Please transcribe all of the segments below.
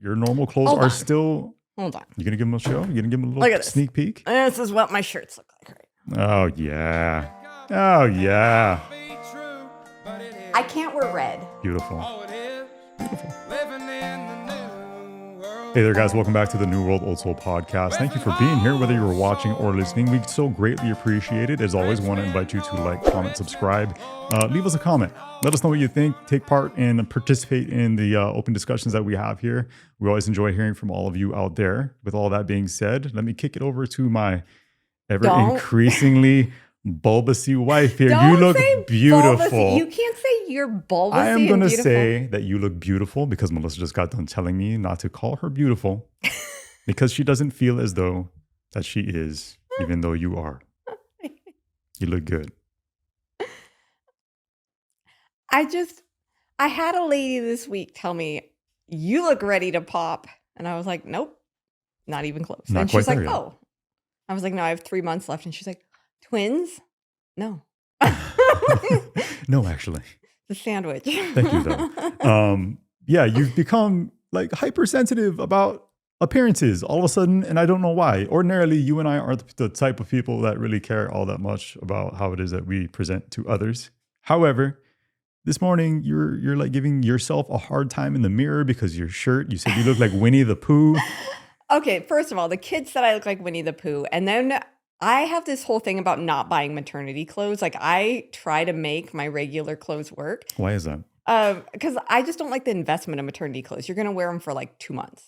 Your normal clothes Hold are on. still... Hold on. You gonna give them a show? You gonna give them a Look little at this. sneak peek? This is what my shirts look like right Oh, yeah. Oh, yeah. I can't wear red. Beautiful. Beautiful. Hey there, guys. Welcome back to the New World Old Soul podcast. Thank you for being here, whether you're watching or listening. We so greatly appreciate it. As always, want to invite you to like, comment, subscribe. Leave us a comment. Let us know what you think. Take part and participate in the open discussions that we have here. We always enjoy hearing from all of you out there. With all that being said, let me kick it over to my ever-increasingly bulbousy wife here. Don't You look say beautiful. bulbousy. You can't say you're bulbousy. I am going to beautiful. say that you look beautiful because Melissa just got done telling me not to call her beautiful because she doesn't feel as though that she is, even though you are. You look good. I had a lady this week tell me, you look ready to pop. And I was like, nope, not even close. Not and quite she's like, there yet. oh. I was like, no, I have 3 months left. And she's like, twins? No. No, actually. The sandwich. Thank you, though. Yeah, you've become like hypersensitive about appearances all of a sudden, and I don't know why. Ordinarily, you and I aren't the type of people that really care all that much about how it is that we present to others. However, this morning you're like giving yourself a hard time in the mirror because your shirt, you said you look like Winnie the Pooh. Okay, first of all, the kids said I look like Winnie the Pooh. And then I have this whole thing about not buying maternity clothes. Like I try to make my regular clothes work. Why is that? Because I just don't like the investment of maternity clothes. You're going to wear them for like 2 months.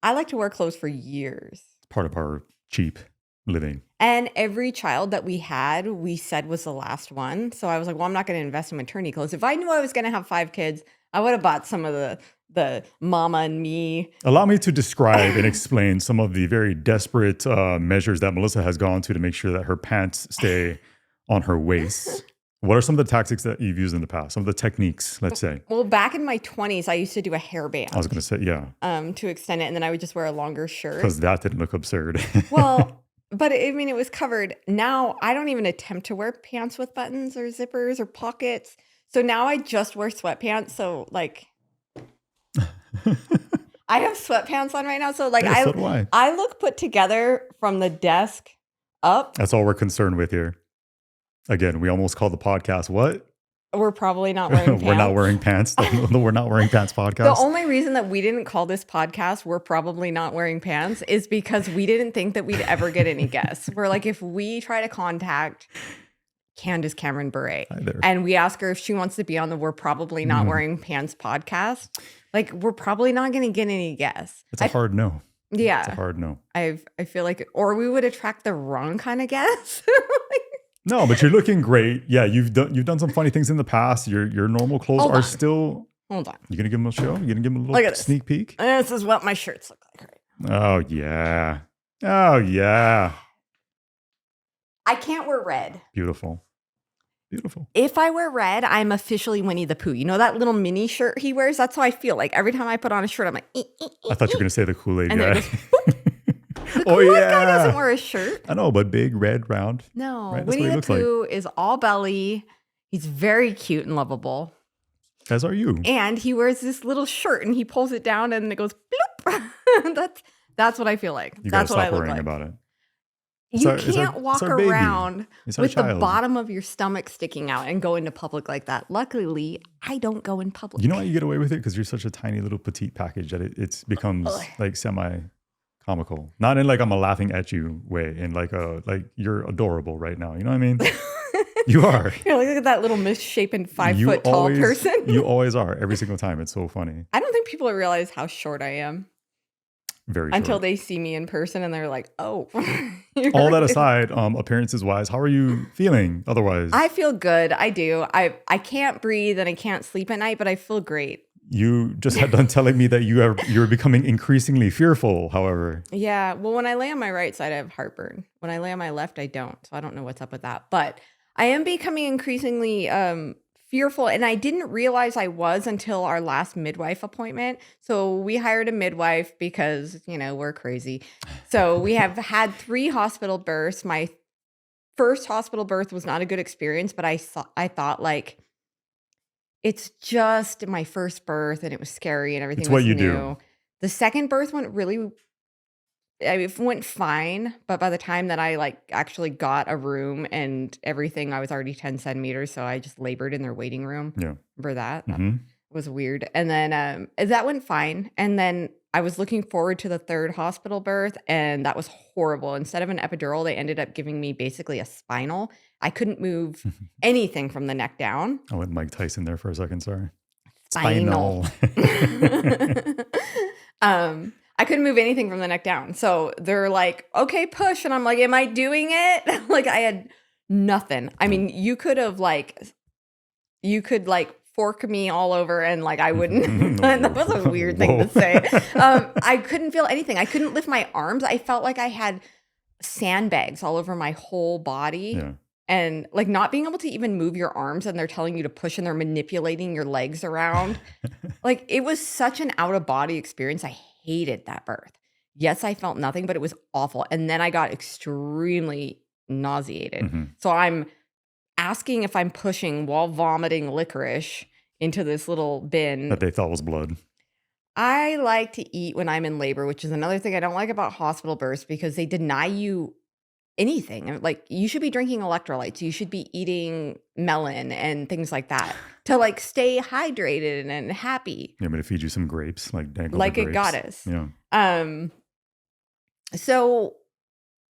I like to wear clothes for years. It's part of our cheap living. And every child that we had, we said was the last one. So I was like, well, I'm not going to invest in maternity clothes. If I knew I was going to have 5 kids, I would have bought some of the mama and me. Allow me to describe and explain some of the very desperate measures that Melissa has gone to make sure that her pants stay on her waist. What are some of the tactics that you've used in the past? Some of the techniques, let's say. Well, back in my 20s, I used to do a hairband. I was going to say, yeah. To extend it. And then I would just wear a longer shirt. Because that didn't look absurd. Well, but I mean, it was covered. Now I don't even attempt to wear pants with buttons or zippers or pockets. So now I just wear sweatpants. So like... I have sweatpants on right now. So like Yeah, so do I. I look put together from the desk up. That's all we're concerned with here. Again, we almost called the podcast what? We're probably not wearing pants. We're not wearing pants. We're not wearing pants podcast. The only reason that we didn't call this podcast We're Probably Not Wearing Pants is because we didn't think that we'd ever get any guests. We're like, if we try to contact Candace Cameron Bure and we ask her if she wants to be on the We're Probably Not Wearing Pants podcast, like we're probably not going to get any guests. It's a hard no. Yeah. It's a hard no. I feel like, or we would attract the wrong kind of guests. No, but you're looking great. Yeah, you've done some funny things in the past. Your normal clothes are still... Hold on. You gonna give them a show? You gonna give them a little sneak peek? This is what my shirts look like right now. Oh, yeah. Oh, yeah. I can't wear red. Beautiful. Beautiful. If I wear red, I'm officially Winnie the Pooh. You know that little mini shirt he wears? That's how I feel. Like every time I put on a shirt, I'm like, I thought you were going to say the Kool-Aid and guy. The Kool-Aid guy doesn't wear a shirt. I know, but big, red, round. No, right? Winnie the Pooh is all belly. He's very cute and lovable. As are you. And he wears this little shirt and he pulls it down and it goes bloop. That's what I feel like. You That's gotta what I stop look worrying like. about it. You can't walk around with the child. bottom of your stomach sticking out and go into public like that. Luckily, I don't go in public. You know why you get away with it? Because you're such a tiny little petite package that it becomes like semi-comical. Not in like I'm a laughing at you way, in like you're adorable right now. You know what I mean? You are. You're like, look at that little misshapen 5 foot tall person. You always are. Every single time. It's so funny. I don't think people realize how short I am. Very until short. they see me in person and they're like, oh. All that aside, appearances wise, how are you feeling otherwise? I feel good. I do. I can't breathe and I can't sleep at night, but I feel great. You just had done telling me that you're becoming increasingly fearful, however. Yeah. Well, when I lay on my right side, I have heartburn. When I lay on my left, I don't. So I don't know what's up with that. But I am becoming increasingly fearful. And I didn't realize I was until our last midwife appointment. So we hired a midwife because, we're crazy. So we have had 3 hospital births. My first hospital birth was not a good experience, but I thought like, it's just my first birth and it was scary and everything was new. Do. The second birth went really it went fine, but by the time that I, like, actually got a room and everything, I was already 10 centimeters, so I just labored in their waiting room. Yeah. Remember that? That Hmm. was weird, and then, that went fine, and then I was looking forward to the 3rd hospital birth, and that was horrible. Instead of an epidural, they ended up giving me basically a spinal. I couldn't move anything from the neck down. I went Mike Tyson there for a second. Sorry. Spinal. I couldn't move anything from the neck down. So they're like, okay, push. And I'm like, am I doing it? Like I had nothing. I mean, you could fork me all over and like I wouldn't. That was a weird thing to say. I couldn't feel anything. I couldn't lift my arms. I felt like I had sandbags all over my whole body. Yeah. And like not being able to even move your arms and they're telling you to push and they're manipulating your legs around. Like it was such an out of body experience. I hated that birth. Yes, I felt nothing, but it was awful. And then I got extremely nauseated. Hmm. So I'm asking if I'm pushing while vomiting licorice into this little bin. That they thought was blood. I like to eat when I'm in labor, which is another thing I don't like about hospital births because they deny you anything. Like you should be drinking electrolytes. You should be eating melon and things like that to like stay hydrated and happy. Yeah, I'm going to feed you some grapes, like dangle Like the a grapes. goddess. Yeah. So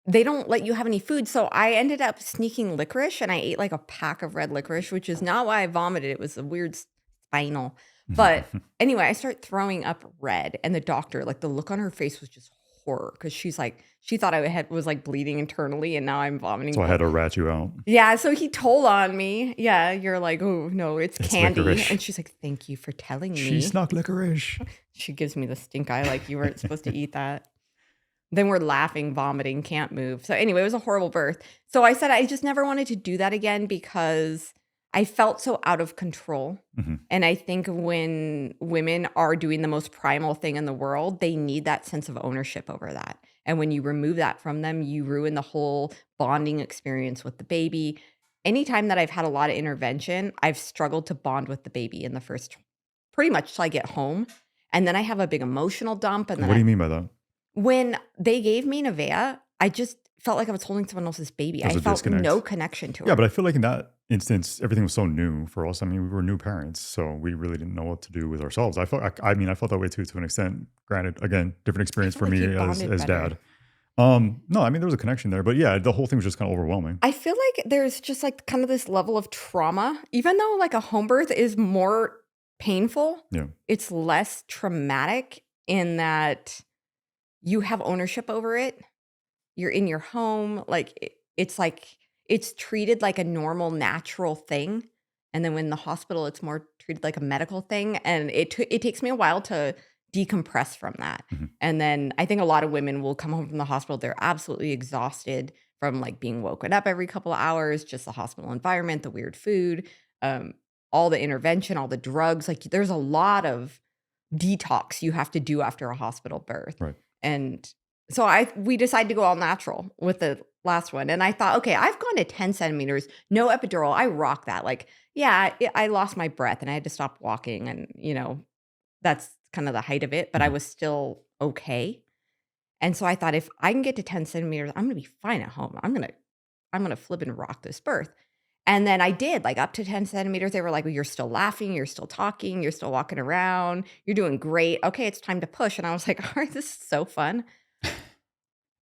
they don't let you have any food. So I ended up sneaking licorice and I ate like a pack of red licorice, which is not why I vomited. It was a weird spinal. But anyway, I start throwing up red and the doctor, like the look on her face was just horror because she's like, she thought I was like bleeding internally and now I'm vomiting. So I had to rat you out. Yeah. So he told on me. Yeah. You're like, oh, no, it's candy. Licorice. And she's like, thank you for telling me. She snuck licorice. She gives me the stink eye like you weren't supposed to eat that. Then we're laughing, vomiting, can't move. So anyway, it was a horrible birth. So I said I just never wanted to do that again because I felt so out of control. Mm-hmm. And I think when women are doing the most primal thing in the world, they need that sense of ownership over that. And when you remove that from them, you ruin the whole bonding experience with the baby. Anytime that I've had a lot of intervention, I've struggled to bond with the baby in the first, pretty much till I get home. And then I have a big emotional dump. And then What do you mean by that? When they gave me Nevaeh, I just felt like I was holding someone else's baby. I felt disconnect. no connection to her. Yeah, but I feel like in that instance, everything was so new for us. I mean, we were new parents, so we really didn't know what to do with ourselves. I felt that way too, to an extent. Granted, again, different experience for me as dad. No, I mean, there was a connection there, but yeah, the whole thing was just kind of overwhelming. I feel like there's just like kind of this level of trauma, even though like a home birth is more painful. Yeah, it's less traumatic in that you have ownership over it. You're in your home. Like it's treated like a normal, natural thing. And then when in the hospital, it's more treated like a medical thing. And it takes me a while to decompress from that. Mm-hmm. And then I think a lot of women will come home from the hospital. They're absolutely exhausted from like being woken up every couple of hours, just the hospital environment, the weird food, all the intervention, all the drugs. Like there's a lot of detox you have to do after a hospital birth. Right. And so we decided to go all natural with the last one. And I thought, okay, I've gone to 10 centimeters, no epidural. I rock that. Like, yeah, I lost my breath and I had to stop walking. And, that's kind of the height of it, but I was still okay. And so I thought if I can get to 10 centimeters, I'm going to be fine at home. I'm going to flip and rock this birth. And then I did, like up to 10 centimeters. They were like, well, you're still laughing. You're still talking. You're still walking around. You're doing great. Okay, it's time to push. And I was like, all right, this is so fun.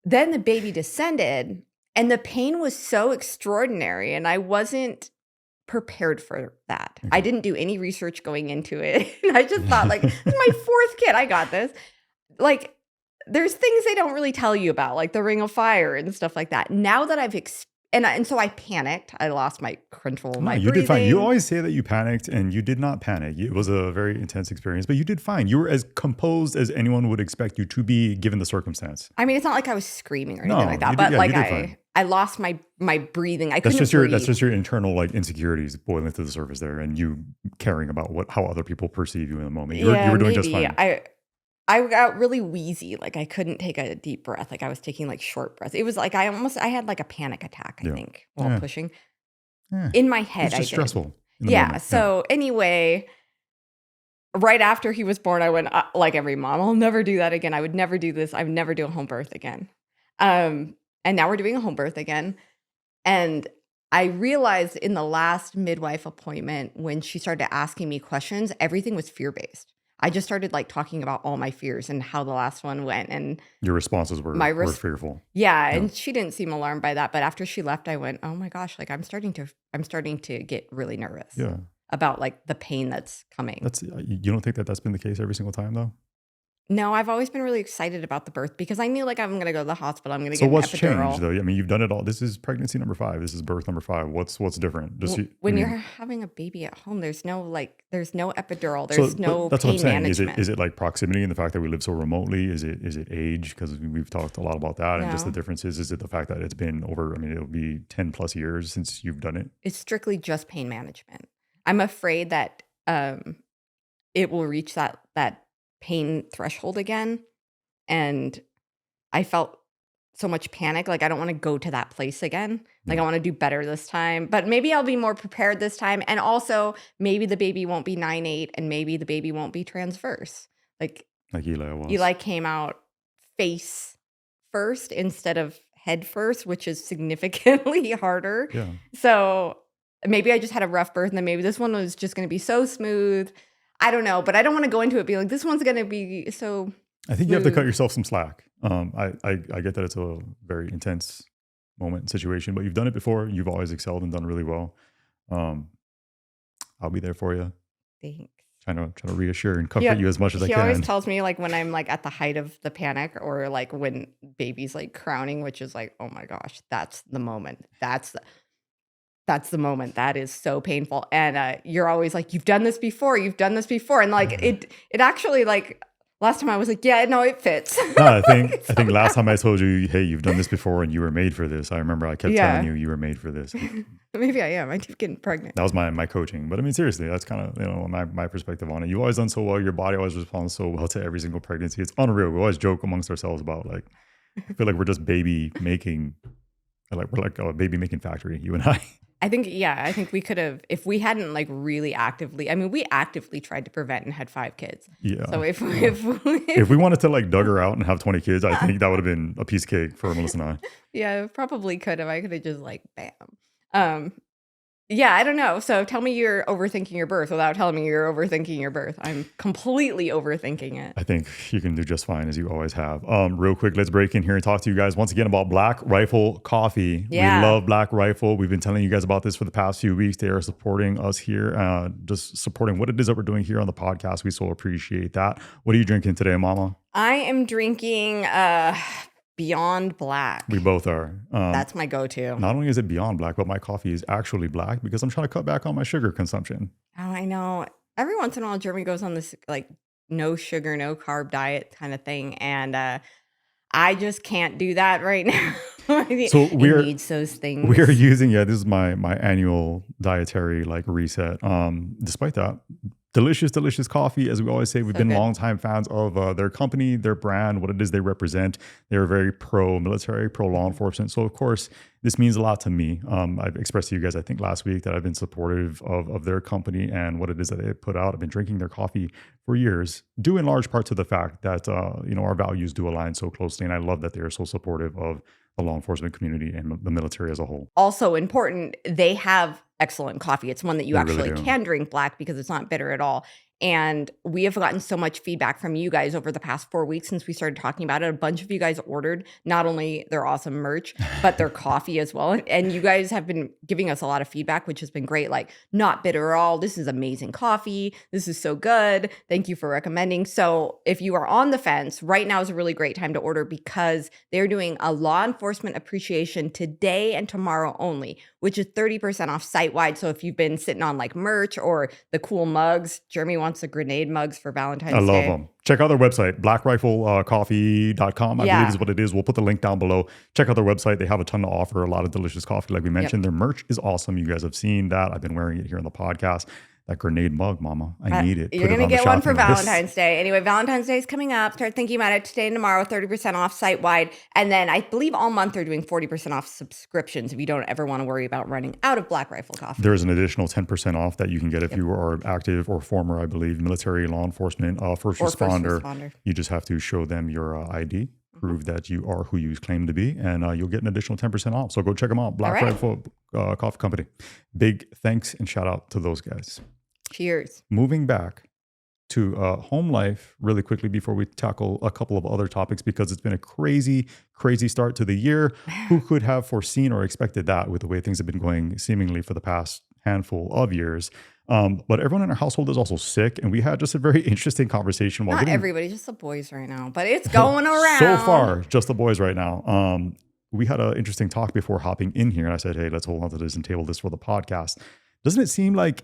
Then the baby descended and the pain was so extraordinary. And I wasn't prepared for that. Okay. I didn't do any research going into it. And I just thought like, this is my 4th kid. I got this. Like there's things they don't really tell you about, like the ring of fire and stuff like that. Now that I've and so I panicked. I lost my control. My you breathing. did fine. You always say that you panicked, and you did not panic. It was a very intense experience, but you did fine. You were as composed as anyone would expect you to be, given the circumstance. I mean, it's not like I was screaming or anything like that, but I lost my breathing. That's just your internal like insecurities boiling to the surface there, and you caring about how other people percid you in the moment. You were doing just fine. I got really wheezy. Like I couldn't take a deep breath. Like I was taking like short breaths. It was like I had like a panic attack, I think, while pushing. Yeah. In my head, it's just stressful. Yeah. So anyway, right after he was born, I went, like every mom, I'll never do that again. I would never do this. I would never do a home birth again. And now we're doing a home birth again. And I realized in the last midwife appointment, when she started asking me questions, everything was fear-based. I just started like talking about all my fears and how the last one went. And Your responses were fearful. yeah, and she didn't seem alarmed by that. But after she left, I went, oh my gosh, like I'm starting to get really nervous Yeah. about like the pain that's coming. You don't think that that's been the case every single time though? No, I've always been really excited about the birth because I knew like I'm going to go to the hospital. I'm going to So get an what's epidural. changed though? I mean, you've done it all. This is pregnancy number 5. This is birth number 5. What's different? When you're having a baby at home, there's no epidural. There's no that's pain what I'm saying. management. Is it like proximity and the fact that we live so remotely? Is it age? Because we've talked a lot about that, and just the No. differences. Is it the fact that it's been over? I mean, it'll be 10 plus years since you've done it. It's strictly just pain management. I'm afraid that it will reach that pain threshold again. And I felt so much panic. Like, I don't want to go to that place again. Like, I want to do better this time. But maybe I'll be more prepared this time. And also, maybe the baby won't be 9/8 and maybe the baby won't be transverse. Like Eli was. Eli came out face first instead of head first, which is significantly harder. Yeah. So maybe I just had a rough birth and then maybe this one was just going to be so smooth. I don't know, but I don't want to go into it being like, this one's going to be so I think you have to cut yourself some slack. I get that it's a very intense moment and situation, but you've done it before. You've always excelled and done really well. I'll be there for you. Thanks. Trying to reassure and comfort you as much as I can. He always tells me like when I'm like at the height of the panic or like when baby's like crowning, which is like, oh my gosh, that's the moment. That's the moment. That is so painful. And you're always like, you've done this before. And like it actually like last time I was like, yeah, no, it fits. No, I think last time I told you, hey, you've done this before and you were made for this. I remember I kept telling you were made for this. Maybe I am. I keep getting pregnant. That was my coaching. But I mean, seriously, that's kind of, my perspective on it. You've always done so well. Your body always responds so well to every single pregnancy. It's unreal. We always joke amongst ourselves about like, I feel like we're just baby making, we're like a baby making factory, you and I. I think we could have, if we hadn't like really actively, I mean, we actively tried to prevent and had 5 kids. Yeah. So if we wanted to like dug her out and have 20 kids, I think that would have been a piece of cake for Melissa and I. Yeah, probably could have. I could have just like, bam. Yeah, I don't know. So tell me you're overthinking your birth without telling me you're overthinking your birth. I'm completely overthinking it. I think you can do just fine as you always have. Real quick, let's break in here and talk to you guys once again about Black Rifle Coffee. Yeah. We love Black Rifle. We've been telling you guys about this for the past few weeks. They are supporting us here, just supporting what it is that we're doing here on the podcast. We so appreciate that. What are you drinking today, Mama? I am drinking Beyond Black. We both are. That's my go-to. Not only is it Beyond Black, but my coffee is actually black because I'm trying to cut back on my sugar consumption. Oh, I know. Every once in a while, Jeremy goes on this like no sugar, no carb diet kind of thing. And I just can't do that right now. So it needs those things. We're using, this is my annual dietary like reset. Despite that, delicious coffee. As we always say, we've been longtime fans of their company, their brand, what it is they represent. They're very pro-military, pro-law enforcement. So of course, this means a lot to me. I've expressed to you guys, I think last week, that I've been supportive of their company and what it is that they put out. I've been drinking their coffee for years, due in large part to the fact that our values do align so closely. And I love that they are so supportive of the law enforcement community and the military as a whole. Also important, they have excellent coffee. It's one that you actually can drink black because it's not bitter at all. And we have gotten so much feedback from you guys over the past 4 weeks since we started talking about it. A bunch of you guys ordered not only their awesome merch, but their coffee as well. And you guys have been giving us a lot of feedback, which has been great. Like, not bitter at all. This is amazing coffee. This is so good. Thank you for recommending. So if you are on the fence, right now is a really great time to order because they're doing a law enforcement appreciation today and tomorrow only, which is 30% off site-wide. So if you've been sitting on like merch or the cool mugs, Jeremy wants the grenade mugs for Valentine's Day. I love them. Check out their website, blackriflecoffee.com, I believe is what it is. We'll put the link down below. Check out their website. They have a ton to offer, a lot of delicious coffee. Like we mentioned, their merch is awesome. You guys have seen that. I've been wearing it here on the podcast. that grenade mug, mama. I need it. You're Put it going to on the get one for shopping list. Valentine's Day. Anyway, Valentine's Day is coming up. Start thinking about it today and tomorrow, 30% off site-wide. And then I believe all month they're doing 40% off subscriptions if you don't ever want to worry about running out of Black Rifle coffee. There's an additional 10% off that you can get if you are active or former, I believe, military, law enforcement, first responder. You just have to show them your ID, prove that you are who you claim to be, and you'll get an additional 10% off. So go check them out. Black Rifle Coffee Company. Big thanks and shout out to those guys. Cheers. Moving back to home life really quickly before we tackle a couple of other topics, because it's been a crazy, crazy start to the year. Who could have foreseen or expected that with the way things have been going seemingly for the past handful of years? But everyone in our household is also sick, and we had just a very interesting conversation. Not everybody, just the boys right now, but it's going around. So far, just the boys right now. We had an interesting talk before hopping in here, and I said, hey, let's hold on to this and table this for the podcast. Doesn't it seem like,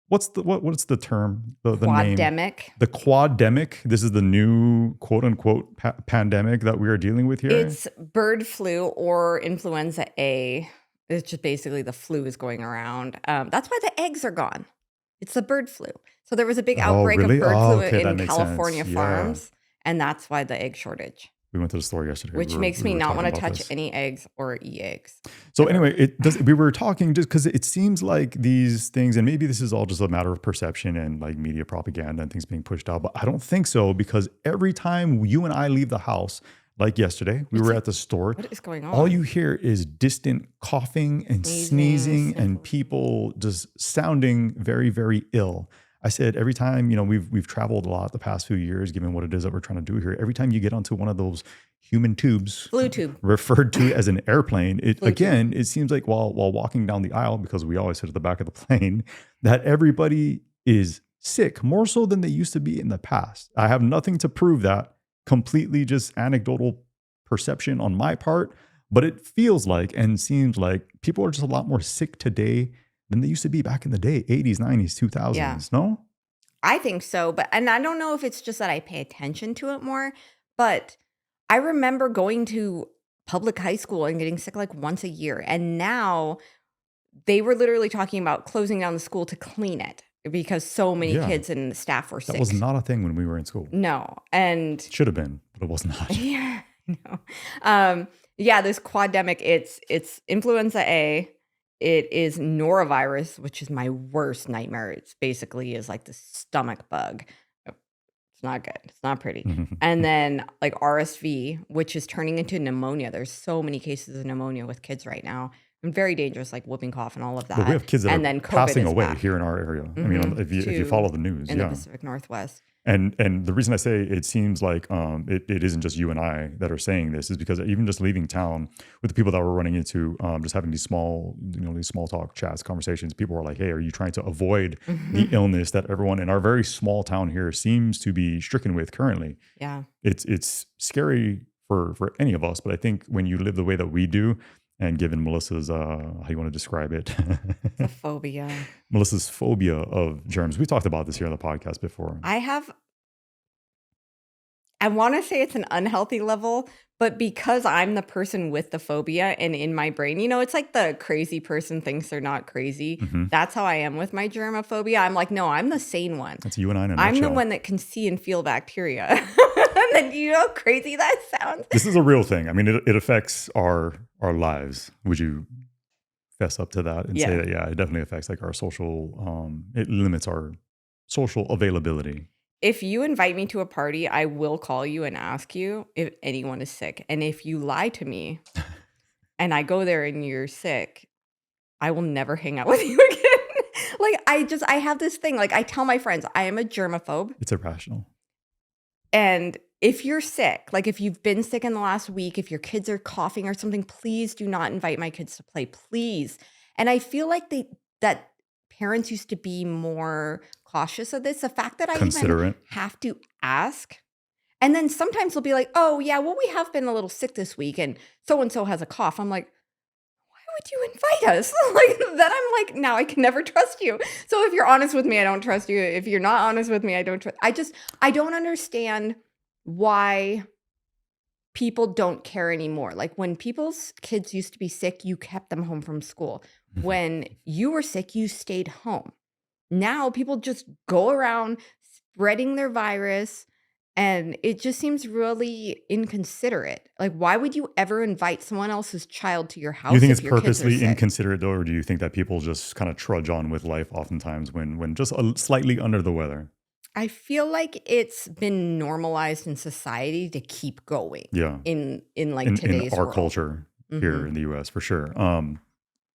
what's the term? The quademic. Name? The quademic. This is the new quote unquote pandemic that we are dealing with here. It's bird flu or influenza A. It's just basically the flu is going around. That's why the eggs are gone. It's the bird flu. So there was a big outbreak of bird flu in California farms, and that's why the egg shortage. We went to the store yesterday. Which makes me not want to touch any eggs or eat eggs. So anyway, we were talking just because it seems like these things, and maybe this is all just a matter of perception and like media propaganda and things being pushed out, but I don't think so, because every time you and I leave the house, like yesterday, we were at the store. What is going on? All you hear is distant coughing and sneezing and people just sounding very, very ill. I said, every time, we've traveled a lot the past few years, given what it is that we're trying to do here. Every time you get onto one of those human tubes, flu tube, referred to as an airplane, it seems like while walking down the aisle, because we always sit at the back of the plane, that everybody is sick, more so than they used to be in the past. I have nothing to prove that, completely just anecdotal perception on my part, but it feels like and seems like people are just a lot more sick today than they used to be back in the day, 80s, 90s, 2000s, yeah. No? I think so, and I don't know if it's just that I pay attention to it more, but I remember going to public high school and getting sick like once a year, and now they were literally talking about closing down the school to clean it because so many kids and staff were sick. That was not a thing when we were in school. No, and should have been, but it was not. Yeah, no. This quademic, it's influenza A. It is norovirus, which is my worst nightmare. It's basically is like the stomach bug. It's not good. It's not pretty. And then like RSV, which is turning into pneumonia. There's so many cases of pneumonia with kids right now. And very dangerous, like whooping cough and all of that. But we have kids that and are then COVID passing away back. Here in our area. I mean, if you follow the news, in the Pacific Northwest. And the reason I say it seems like it isn't just you and I that are saying this is because even just leaving town with the people that we're running into, just having these small talk chats, conversations, people are like, hey, are you trying to avoid the illness that everyone in our very small town here seems to be stricken with currently? Yeah. It's scary for any of us, but I think when you live the way that we do, and given Melissa's, how you want to describe it? The phobia. Melissa's phobia of germs. We talked about this here on the podcast before. I want to say it's an unhealthy level, but because I'm the person with the phobia and in my brain, it's like the crazy person thinks they're not crazy. That's how I am with my germophobia. I'm like, no, I'm the sane one. That's you and I in a I'm nutshell. the one that can see and feel bacteria. And then you know how crazy that sounds? This is a real thing. I mean, it affects our lives. Would you fess up to that and say that, it definitely affects like our social, it limits our social availability. If you invite me to a party, I will call you and ask you if anyone is sick. And if you lie to me and I go there and you're sick, I will never hang out with you again. Like I have this thing, like I tell my friends, I am a germaphobe. It's irrational. And if you're sick, like if you've been sick in the last week, if your kids are coughing or something, please do not invite my kids to play, please. And I feel like that parents used to be more cautious of this. The fact that I even have to ask. And then sometimes they'll be like, oh yeah, well, we have been a little sick this week and so and-so has a cough. I'm like, why would you invite us? Like then I'm like, now I can never trust you. So if you're honest with me, I don't trust you. If you're not honest with me, I don't trust. I don't understand why people don't care anymore. Like when people's kids used to be sick, you kept them home from school. When you were sick, you stayed home. now people just go around spreading their virus, and it just seems really inconsiderate. Like, why would you ever invite someone else's child to your Do you house think it's if your kids are purposely sick? inconsiderate though, or do you think that people just kind of trudge on with life oftentimes when just slightly under the weather? I feel like it's been normalized in society to keep going Yeah, in like in today's our world. culture here Mhm. in the U.S. for sure.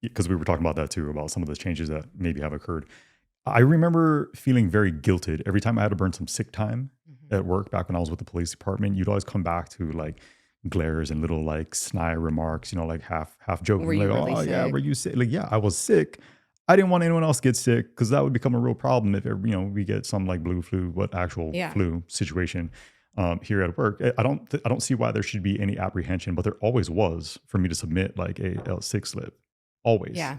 Because we were talking about that too, about some of the changes that maybe have occurred. I remember feeling very guilted every time I had to burn some sick time Mhm. at work back when I was with the police department. You'd always come back to like glares and little like snide remarks, like half Were joking, you like, really "Oh yeah, were sick? you sick?" Like, yeah, I was sick. I didn't want anyone else to get sick because that would become a real problem if we get some like blue flu, what actual Yeah. flu situation here at work. I don't see why there should be any apprehension, but there always was for me to submit like a sick slip, always. Yeah.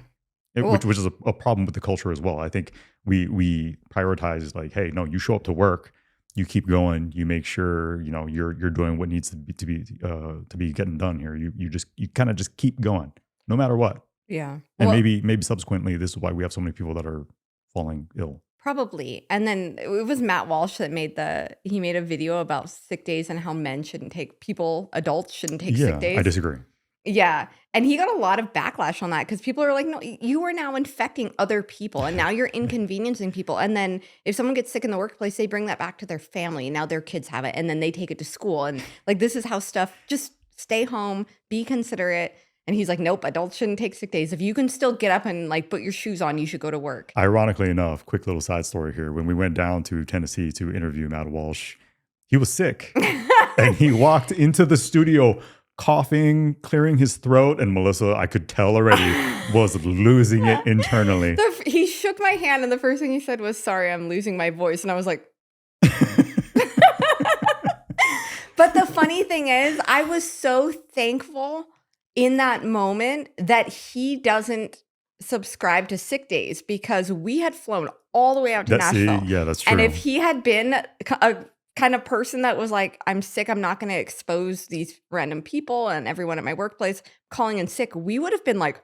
Which Well, which is a problem with the culture as well. I think we prioritize like, hey, no, you show up to work, you keep going, you make sure you're doing what needs to be getting done here. You kind of just keep going, no matter what. yeah. And Well, maybe subsequently, this is why we have so many people that are falling ill. probably. And then it was Matt Walsh that he made a video about sick days and how adults shouldn't take sick Yeah, I days. disagree. Yeah, and he got a lot of backlash on that because people are like, "No, you are now infecting other people, and now you're inconveniencing people." And then if someone gets sick in the workplace, they bring that back to their family, and now their kids have it, and then they take it to school, and like this is how stuff. Just stay home, be considerate. And he's like, "Nope, adults shouldn't take sick days. If you can still get up and like put your shoes on, you should go to work." Ironically enough, quick little side story here. When we went down to Tennessee to interview Matt Walsh, he was sick. And he walked into the studio coughing, clearing his throat, and Melissa, I could tell already, was losing it internally. He shook my hand, and the first thing he said was, "Sorry, I'm losing my voice." And I was like, but the funny thing is, I was so thankful in that moment that he doesn't subscribe to sick days because we had flown all the way out to Nashville. Yeah, that's And if true. he had been a kind of person that was like, "I'm sick, I'm not going to expose these random people and everyone at my workplace calling in sick," we would have been like,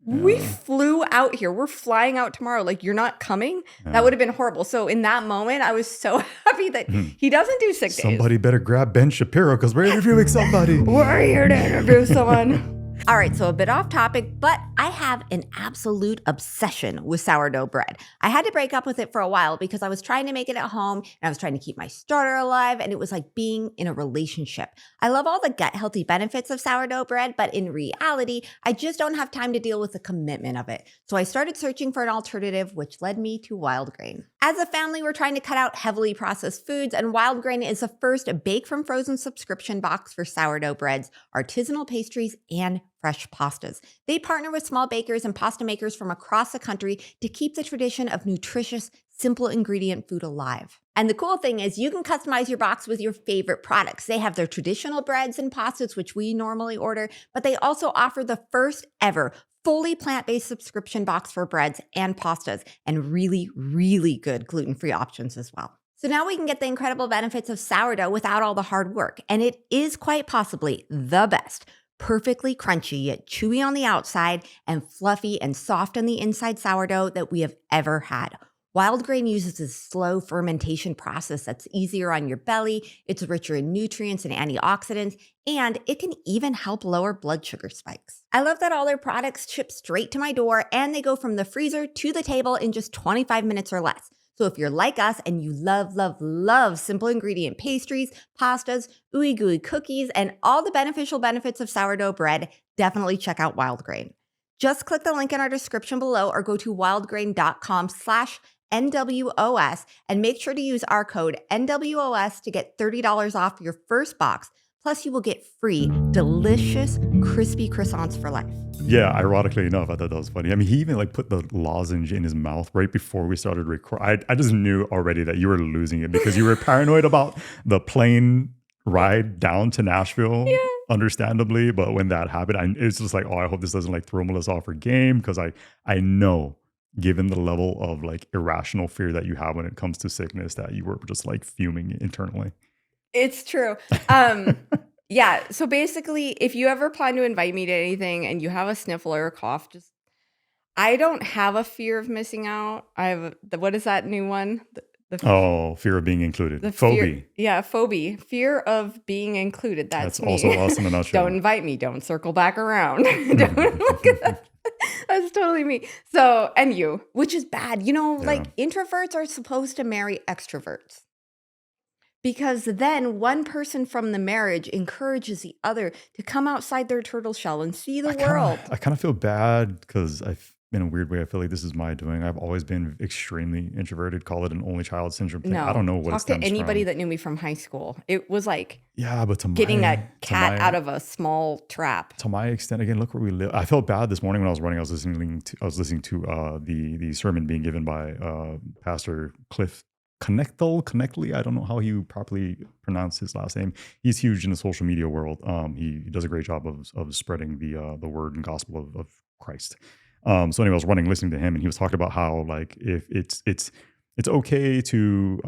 "We Yeah, flew out here. We're flying out tomorrow. Like, you're not coming?" That yeah. would have been horrible. So in that moment, I was so happy that Mhm. he doesn't do sick days. Somebody better grab Ben Shapiro because we're interviewing somebody. We're here to interview someone. All right, so a bit off topic, but I have an absolute obsession with sourdough bread. I had to break up with it for a while because I was trying to make it at home and I was trying to keep my starter alive, and it was like being in a relationship. I love all the gut healthy benefits of sourdough bread, but in reality, I just don't have time to deal with the commitment of it. So I started searching for an alternative, which led me to wild grain. As a family, we're trying to cut out heavily processed foods, and Wild Grain is the first bake from frozen subscription box for sourdough breads, artisanal pastries, and fresh pastas. They partner with small bakers and pasta makers from across the country to keep the tradition of nutritious, simple ingredient food alive. And the cool thing is you can customize your box with your favorite products. They have their traditional breads and pastas, which we normally order, but they also offer the first ever fully plant-based subscription box for breads and pastas, and really, really good gluten-free options as well. So now we can get the incredible benefits of sourdough without all the hard work, and it is quite possibly the best. Perfectly crunchy yet chewy on the outside and fluffy and soft on the inside sourdough that we have ever had. Wild grain uses a slow fermentation process that's easier on your belly, it's richer in nutrients and antioxidants, and it can even help lower blood sugar spikes. I love that all their products ship straight to my door and they go from the freezer to the table in just 25 minutes or less. So if you're like us and you love, love, love simple ingredient pastries, pastas, ooey gooey cookies, and all the beneficial benefits of sourdough bread, definitely check out Wild Grain. Just click the link in our description below or go to wildgrain.com/NWOS and make sure to use our code NWOS to get $30 off your first box. Plus, you will get free, delicious, crispy croissants for life. Yeah, ironically enough, I thought that was funny. I mean, he even like put the lozenge in his mouth right before we started recording. I just knew already that you were losing it because you were paranoid about the plane ride down to Nashville, Yeah. understandably. But when that happened, it's just like, oh, I hope this doesn't like throw Melissa off her game because I know, given the level of like irrational fear that you have when it comes to sickness, that you were just like fuming internally. It's true. Yeah. So basically, if you ever plan to invite me to anything and you have a sniffle or a cough, I don't have a fear of missing out. I have what is that new one? Oh, fear of being included. The Phobia. fear, yeah, phobia, fear of being included. That's me. also us in a nutshell. Don't invite me. Don't circle back around. Don't look at that. That's totally me. So, and you, which is bad. You know, like introverts are supposed to marry extroverts. Because then one person from the marriage encourages the other to come outside their turtle shell and see the world. I kind of feel bad because in a weird way, I feel like this is my doing. I've always been extremely introverted. Call it an only child syndrome thing. No, I don't know what it stems talk to anybody from. that knew me from high school. It was like but getting a cat out of a small trap. To my extent, again, look where we live. I felt bad this morning when I was running. I was listening to the sermon being given by Pastor Cliff Connectly. I don't know how he properly pronounced his last name. He's huge in the social media world. He does a great job of spreading the word and gospel of Christ. So anyway, I was listening to him, and he was talking about how like if it's okay to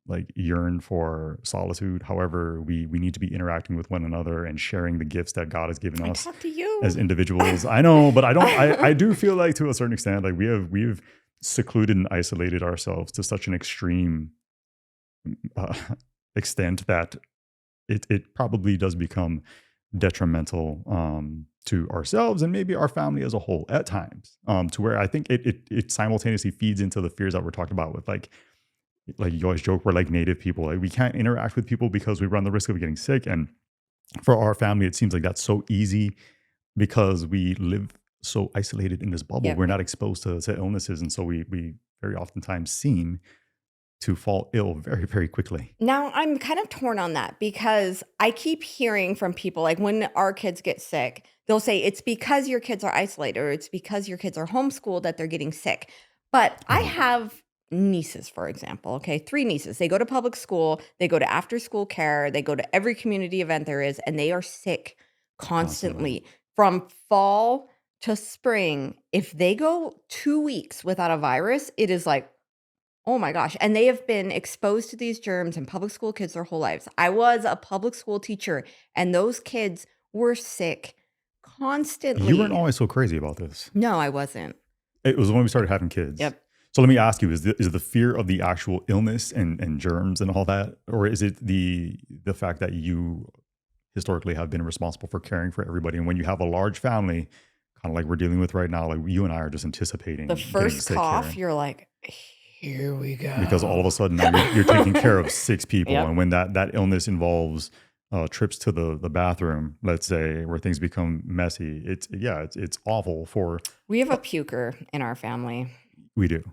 like yearn for solitude. However, we need to be interacting with one another and sharing the gifts that God has given us talk to you as individuals. I know, but I don't. I do feel like to a certain extent, like we've secluded and isolated ourselves to such an extreme extent that it probably does become detrimental to ourselves and maybe our family as a whole at times, to where I think it simultaneously feeds into the fears that we're talking about with like you always joke, we're like native people. Like we can't interact with people because we run the risk of getting sick. And for our family, it seems like that's so easy because we live so isolated in this bubble. Yep. We're not exposed to illnesses. And so we very oftentimes seem to fall ill very, very quickly. Now, I'm kind of torn on that because I keep hearing from people, like when our kids get sick, they'll say it's because your kids are isolated or it's because your kids are homeschooled that they're getting sick. But I have nieces, for example, 3 nieces. They go to public school, they go to after school care, they go to every community event there is, and they are sick constantly. From fall to spring. If they go 2 weeks without a virus, it is like, oh my gosh. And they have been exposed to these germs and public school kids their whole lives. I was a public school teacher and those kids were sick constantly. You weren't always so crazy about this. No, I wasn't. It was when we started having kids. Yep. So let me ask you, is the fear of the actual illness and germs and all that, or is it the fact that you historically have been responsible for caring for everybody? And when you have a large family, kind of like we're dealing with right now, like you and I are just anticipating the first cough, you're like, here we go. Because all of a sudden now you're taking care of 6 people. Yep. And when that illness involves trips to the bathroom, let's say, where things become messy, it's awful for... We have a puker in our family. We do.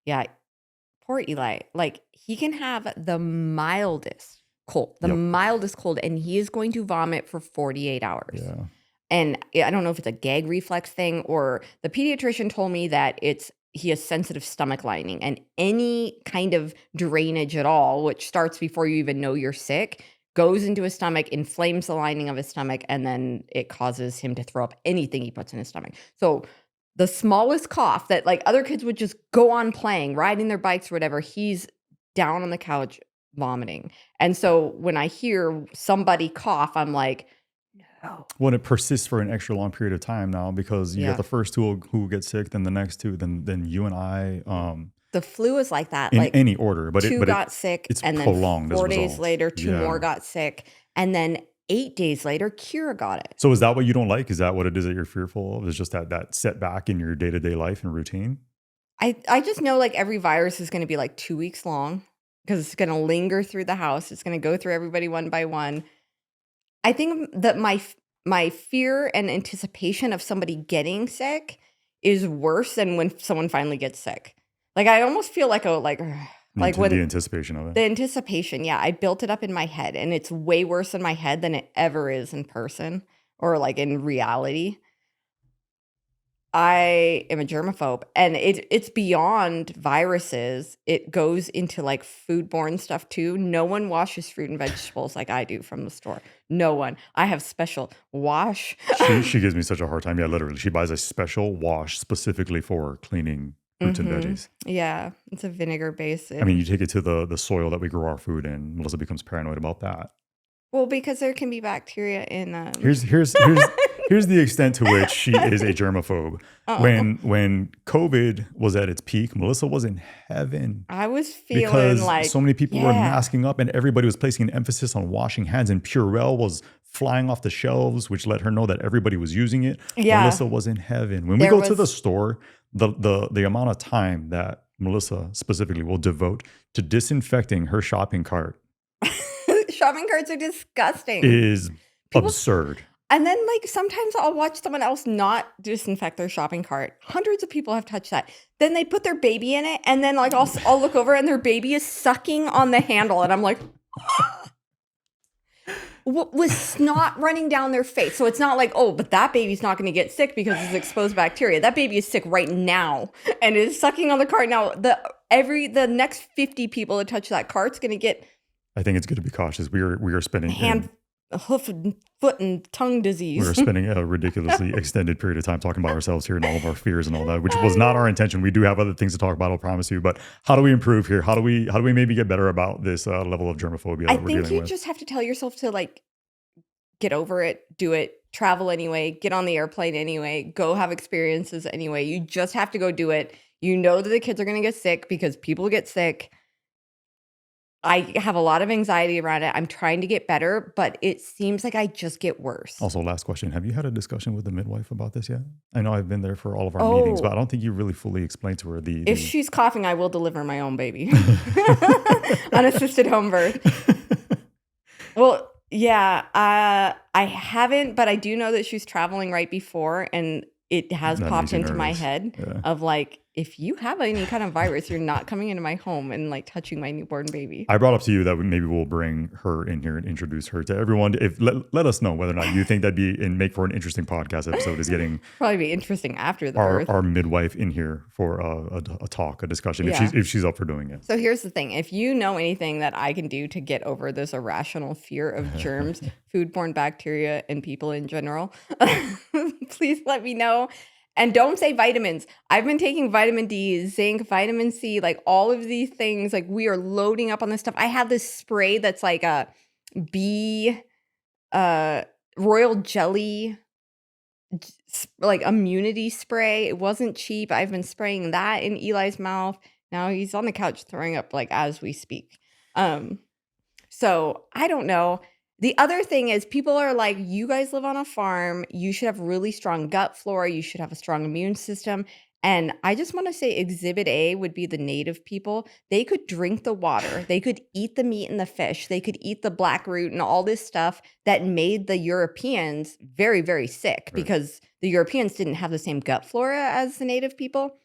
Yeah. Poor Eli. Like he can have the mildest cold, and he is going to vomit for 48 hours. Yeah. And I don't know if it's a gag reflex thing or the pediatrician told me that he has sensitive stomach lining and any kind of drainage at all, which starts before you even know you're sick, goes into his stomach, inflames the lining of his stomach, and then it causes him to throw up anything he puts in his stomach. So the smallest cough that like other kids would just go on playing, riding their bikes or whatever, he's down on the couch vomiting. And so when I hear somebody cough, I'm like, no. When it persists for an extra long period of time now, because you got the first 2 who get sick, then the next 2, then you and I. The flu is like that. In like any order, but 2 got sick, it's and then prolonged 4 days later, 2 more got sick, and then 8 days later, Kira got it. So is that what you don't like? Is that what it is that you're fearful of? Is just that setback in your day-to-day life and routine? I just know like every virus is going to be like 2 weeks long because it's going to linger through the house. It's going to go through everybody one by one. I think that my fear and anticipation of somebody getting sick is worse than when someone finally gets sick. Like I almost feel like when the anticipation of it. The anticipation, yeah, I built it up in my head, and it's way worse in my head than it ever is in person or like in reality. I am a germaphobe, and it's beyond viruses. It goes into like foodborne stuff too. No one washes fruit and vegetables like I do from the store. No one. I have special wash. She gives me such a hard time. Yeah, literally. She buys a special wash specifically for cleaning fruits and veggies. Yeah, it's a vinegar base. I mean, you take it to the soil that we grow our food in. Melissa becomes paranoid about that. Well, because there can be bacteria in. Here's Here's the extent to which she is a germaphobe. Oh. When COVID was at its peak, Melissa was in heaven. I was feeling Because like so many people were masking up and everybody was placing an emphasis on washing hands, and Purell was flying off the shelves, which let her know that everybody was using it. Yeah. Melissa was in heaven. When we go to the store, the amount of time that Melissa specifically will devote to disinfecting her shopping cart shopping carts are disgusting. is absurd. And then like sometimes I'll watch someone else not disinfect their shopping cart. Hundreds of people have touched that. Then they put their baby in it, and then like I'll look over and their baby is sucking on the handle, and I'm like, with snot running down their face. So it's not like, oh, but that baby's not going to get sick because it's exposed bacteria. That baby is sick right now and is sucking on the cart. Now the next 50 people that touch that cart's going to get. I think it's good to be cautious. We are spending hoof and foot and tongue disease. We're spending a ridiculously extended period of time talking about ourselves here and all of our fears and all that, which was not our intention. We do have other things to talk about, I'll promise you. But how do we improve here? How do we maybe get better about this level of germophobia that we're dealing with? I think you just have to tell yourself to like get over it, do it, travel anyway, get on the airplane anyway, go have experiences anyway. You just have to go do it. You know that the kids are going to get sick because people get sick. I have a lot of anxiety around it. I'm trying to get better, but it seems like I just get worse. Also, last question. Have you had a discussion with the midwife about this yet? I know I've been there for all of our meetings, but I don't think you really fully explained to her If she's coughing, I will deliver my own baby. Unassisted home birth. Well, yeah, I haven't, but I do know that she's traveling right before, and it has popped into my head of like, if you have any kind of virus, you're not coming into my home and like touching my newborn baby. I brought up to you that maybe we'll bring her in here and introduce her to everyone. Let us know whether or not you think that'd be and make for an interesting podcast episode. Is getting probably be interesting after the birth. Our midwife in here for a talk, a discussion, if she's up for doing it. So here's the thing: if you know anything that I can do to get over this irrational fear of germs, foodborne bacteria, and people in general, please let me know. And don't say vitamins. I've been taking vitamin D, zinc, vitamin C, like all of these things. Like we are loading up on this stuff. I have this spray that's like a bee, royal jelly, like immunity spray. It wasn't cheap. I've been spraying that in Eli's mouth. Now he's on the couch throwing up like as we speak. So I don't know. The other thing is people are like, you guys live on a farm. You should have really strong gut flora. You should have a strong immune system. And I just want to say Exhibit A would be the native people. They could drink the water. They could eat the meat and the fish. They could eat the black root and all this stuff that made the Europeans very, very sick because the Europeans didn't have the same gut flora as the native people.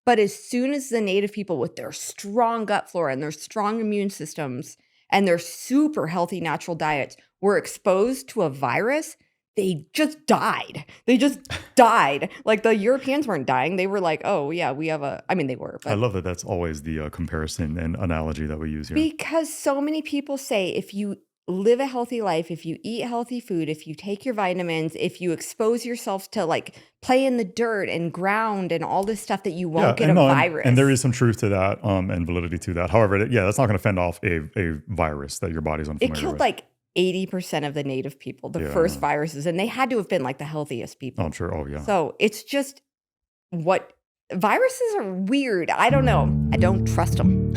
But as soon as the native people with their strong gut flora and their strong immune systems and their super healthy natural diets were exposed to a virus, they just died. They just died. Like the Europeans weren't dying. They were like, oh yeah, we have they were. But I love that that's always the comparison and analogy that we use here. Because so many people say if you live a healthy life, if you eat healthy food, if you take your vitamins, if you expose yourself to like play in the dirt and ground and all this stuff that you won't get a virus. And there is some truth to that and validity to that. However, that's not going to fend off a virus that your body's unfamiliar with. It killed like 80% of the native people, the first viruses, and they had to have been like the healthiest people. Oh, I'm sure. Oh, yeah. So it's just viruses are weird. I don't know. I don't trust them.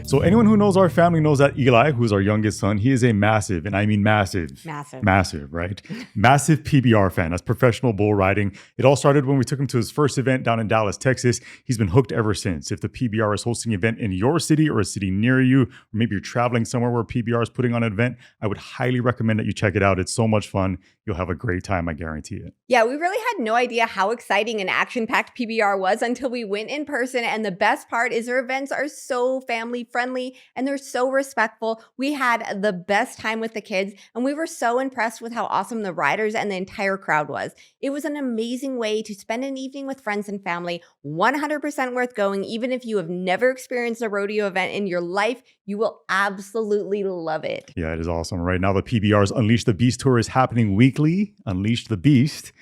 So anyone who knows our family knows that Eli, who's our youngest son, he is a massive, and I mean massive, right? Massive PBR fan. That's professional bull riding. It all started when we took him to his first event down in Dallas, Texas. He's been hooked ever since. If the PBR is hosting an event in your city or a city near you, or maybe you're traveling somewhere where PBR is putting on an event, I would highly recommend that you check it out. It's so much fun. You'll have a great time. I guarantee it. Yeah, we really had no idea how exciting and action-packed PBR was until we went in person. And the best part is their events are so family-friendly and they're so respectful. We had the best time with the kids and we were so impressed with how awesome the riders and the entire crowd was. It was an amazing way to spend an evening with friends and family, 100% worth going. Even if you have never experienced a rodeo event in your life, you will absolutely love it. Yeah, it is awesome. Right now, the PBR's Unleash the Beast Tour is happening weekly. Unleash the Beast.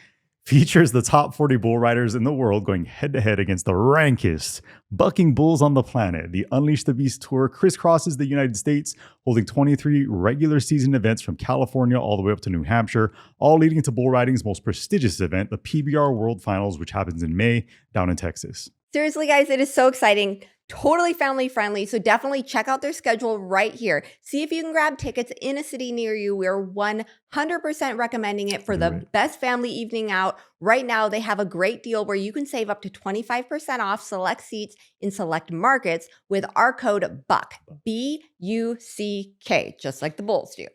features the top 40 bull riders in the world going head to head against the rankest bucking bulls on the planet. The Unleash the Beast tour crisscrosses the United States, holding 23 regular season events from California all the way up to New Hampshire, all leading to bull riding's most prestigious event, the PBR World Finals, which happens in May down in Texas. Seriously, guys, it is so exciting. Totally family friendly. So definitely check out their schedule right here. See if you can grab tickets in a city near you. We're 100% recommending it for the best family evening out. Right now, they have a great deal where you can save up to 25% off select seats in select markets with our code BUCK, BUCK, just like the Bulls do.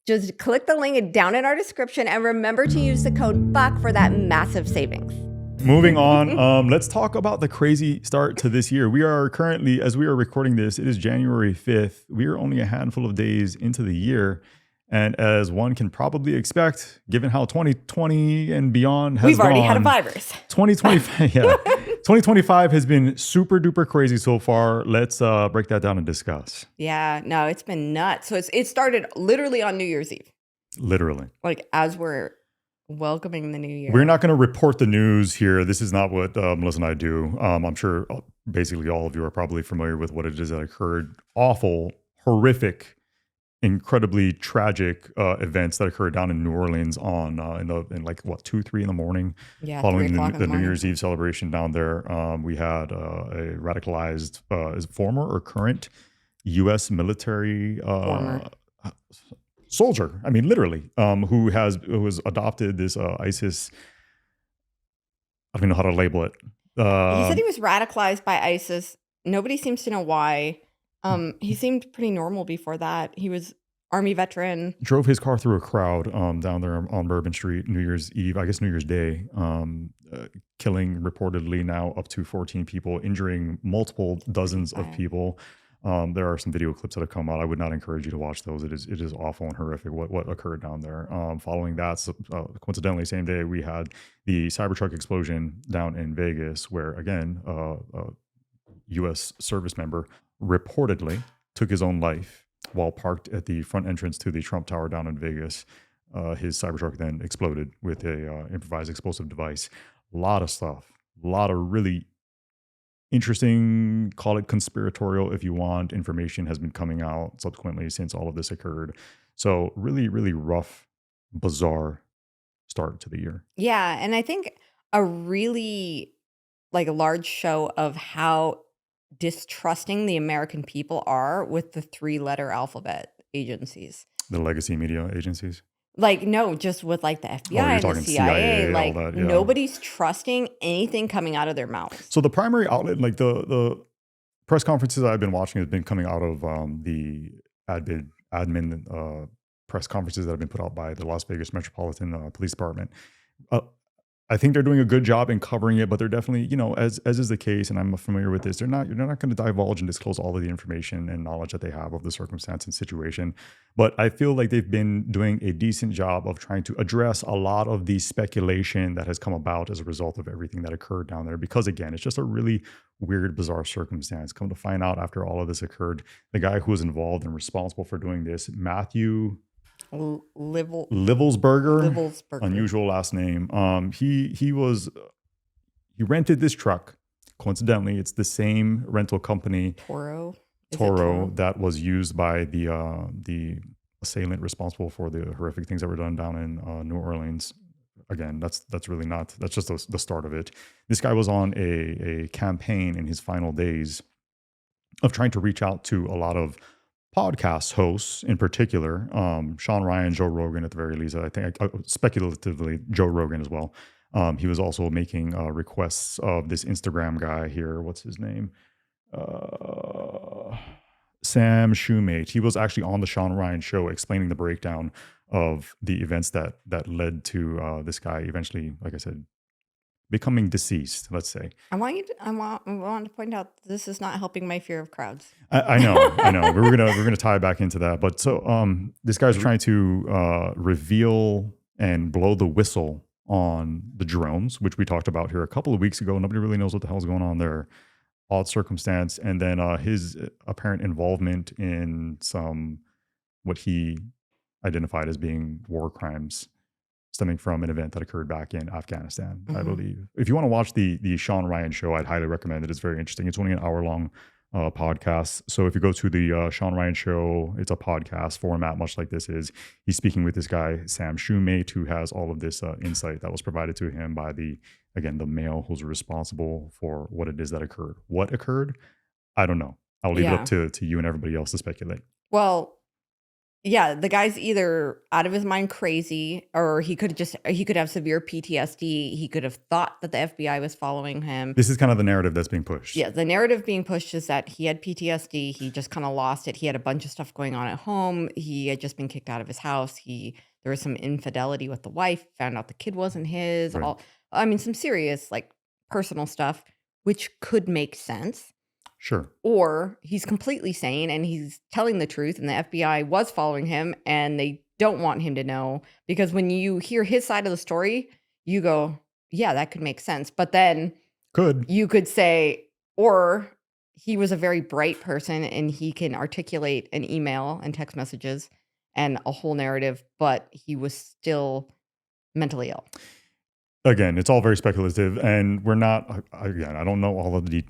Just click the link down in our description and remember to use the code BUCK for that massive savings. Moving on, let's talk about the crazy start to this year. We are currently, as we are recording this, it is January 5th. We are only a handful of days into the year. And as one can probably expect, given how 2020 and beyond has gone. We've already had a virus. 2025 has been super duper crazy so far. Let's break that down and discuss. Yeah, no, it's been nuts. So it started literally on New Year's Eve. Literally. Like as we're welcoming the new year. We're not going to report the news here. This is not what Melissa and I do. I'm sure basically all of you are probably familiar with what it is that occurred. Awful, horrific, incredibly tragic events that occurred down in New Orleans in 2, 3 in the morning. Yeah, following the New Year's Eve celebration down there. We had a radicalized former or current U.S. military soldier, I mean, literally, who was adopted this ISIS. I don't even know how to label it. He said he was radicalized by ISIS. Nobody seems to know why. He seemed pretty normal before that. He was Army veteran. Drove his car through a crowd down there on Bourbon Street, New Year's Eve, I guess New Year's Day, killing reportedly now up to 14 people, injuring multiple dozens of people. There are some video clips that have come out. I would not encourage you to watch those. It is awful and horrific what occurred down there. Following that, coincidentally, same day, we had the Cybertruck explosion down in Vegas, where, again, a U.S. service member reportedly took his own life while parked at the front entrance to the Trump Tower down in Vegas. His Cybertruck then exploded with a improvised explosive device. A lot of stuff. A lot of really interesting, call it conspiratorial if you want, information has been coming out subsequently since all of this occurred. So really, really rough, bizarre start to the year. Yeah, and I think a really large show of how distrusting the American people are with the 3-letter alphabet agencies. The legacy media agencies? No, just with the FBI and the CIA. All that, yeah. Nobody's trusting anything coming out of their mouths. So the primary outlet, the press conferences I've been watching has been coming out of the admin press conferences that have been put out by the Las Vegas Metropolitan Police Department. I think they're doing a good job in covering it, but they're definitely, as is the case, and I'm familiar with this, you're not going to divulge and disclose all of the information and knowledge that they have of the circumstance and situation. But I feel like they've been doing a decent job of trying to address a lot of the speculation that has come about as a result of everything that occurred down there. Because again, it's just a really weird, bizarre circumstance. Come to find out after all of this occurred, the guy who was involved and responsible for doing this, Matthew Livelsberger, unusual last name. He rented this truck. Coincidentally, it's the same rental company, Toro, that was used by the assailant responsible for the horrific things that were done down in New Orleans. Again, that's really not. That's just the start of it. This guy was on a campaign in his final days of trying to reach out to a lot of podcast hosts, in particular, Sean Ryan, Joe Rogan at the very least. I think speculatively Joe Rogan as well. He was also making requests of this Instagram guy here. What's his name? Sam Shoemate. He was actually on the Sean Ryan show explaining the breakdown of the events that led to this guy eventually, like I said, becoming deceased, let's say. I want to point out this is not helping my fear of crowds. I know. We're gonna tie back into that. But so this guy's trying to reveal and blow the whistle on the drones, which we talked about here a couple of weeks ago. Nobody really knows what the hell's going on there. Odd circumstance, and then his apparent involvement in some what he identified as being war crimes stemming from an event that occurred back in Afghanistan, I Mhm. believe. If you want to watch the Sean Ryan show, I'd highly recommend it. It's very interesting. It's only an hour long podcast. So if you go to the Sean Ryan show, it's a podcast format, much like this is. He's speaking with this guy, Sam Shoemate, who has all of this insight that was provided to him by the male who's responsible for what it is that occurred. What occurred? I don't know. I'll leave it up Yeah. to you and everybody else to speculate. Well, yeah, the guy's either out of his mind crazy, or he could have severe PTSD. He could have thought that the FBI was following him. This is kind of the narrative that's being pushed. Yeah, the narrative being pushed is that he had PTSD. He just kind of lost it. He had a bunch of stuff going on at home. He had just been kicked out of his house. There was some infidelity with the wife. Found out the kid wasn't his. Right. I mean, some serious like personal stuff, which could make sense. Sure. Or he's completely sane and he's telling the truth, and the FBI was following him and they don't want him to know, because when you hear his side of the story, you go, yeah, that could make sense. But then Could. you could say, or he was a very bright person and he can articulate an email and text messages and a whole narrative, but he was still mentally ill. Again, it's all very speculative, and we're not. Again, I don't know all of the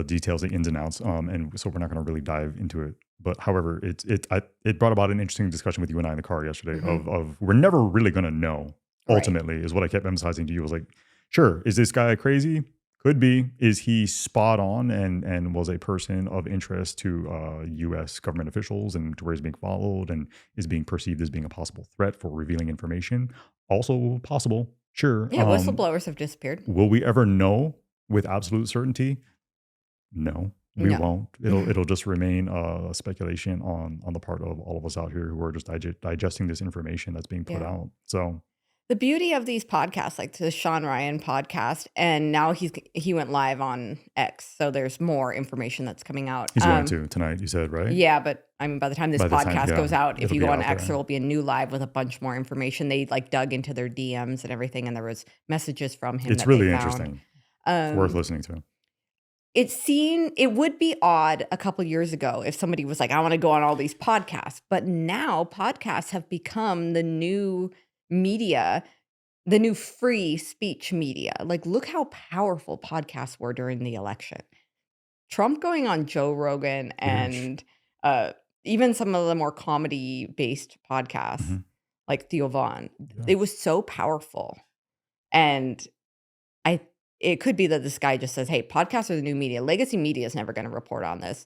details, the ins and outs, and so we're not going to really dive into it. But however, it brought about an interesting discussion with you and I in the car yesterday. Mhm. Of we're never really going to know. Right. Ultimately, is what I kept emphasizing to you. Was like, sure, is this guy crazy? Could be. Is he spot on and was a person of interest to U.S. government officials and to where he's being followed and is being perceived as being a possible threat for revealing information? Also possible. Sure. Yeah, whistleblowers have disappeared. Will we ever know with absolute certainty? No, we No. won't. It'll just remain speculation on the part of all of us out here who are just digesting this information that's being put Yeah. out. So The beauty of these podcasts, like the Sean Ryan podcast, and now he went live on X, so there's more information that's coming out. he's going to tonight. You said, right? Yeah, but I mean, by the time this By the time, podcast yeah, goes out, if it'll you be go on out X, there. there will be a new live with a bunch more information. They like dug into their DMs and everything, and there was messages from him It's that they really found. interesting. It's worth Um, listening to. it would be odd a couple years ago if somebody was like, I want to go on all these podcasts. But now podcasts have become the new media, the new free speech media. Like, look how powerful podcasts were during the election. Trump going on Joe Rogan Huge. and even some of the more comedy based podcasts Mhm. like Theo Vaughn, Yeah. it was so powerful. And I it could be that this guy just says, hey, podcasts are the new media. Legacy media is never going to report on this.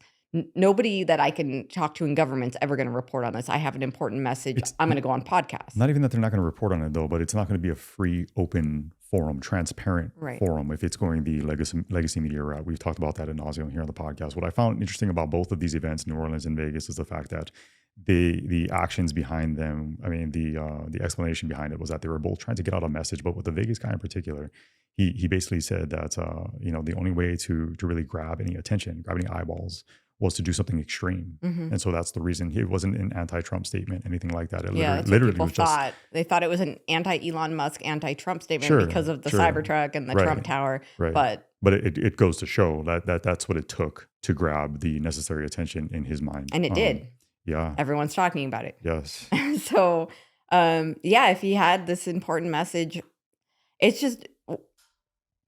Nobody that I can talk to in government's ever going to report on this. I have an important message. It's I'm going to go on podcasts. Not even that they're not going to report on it though, but it's not going to be a free, open forum, transparent Right. forum if it's going the legacy media route. We've talked about that ad nauseum here on the podcast. What I found interesting about both of these events, New Orleans and Vegas, is the fact that the actions behind them, I mean the explanation behind it was that they were both trying to get out a message. But with the Vegas guy in particular, he basically said that the only way to really grab any attention, grab any eyeballs, was to do something extreme. Mhm. And so that's the reason it wasn't an anti-Trump statement, anything like that. It Yeah, that's what literally people was just thought. They thought it was an anti-Elon Musk, anti-Trump statement Sure, because of the sure. Cybertruck and the Right, Trump Tower. right. But But it goes to show that that's what it took to grab the necessary attention in his mind. and it did. Yeah. Everyone's talking about it. Yes. So, yeah, if he had this important message, it's just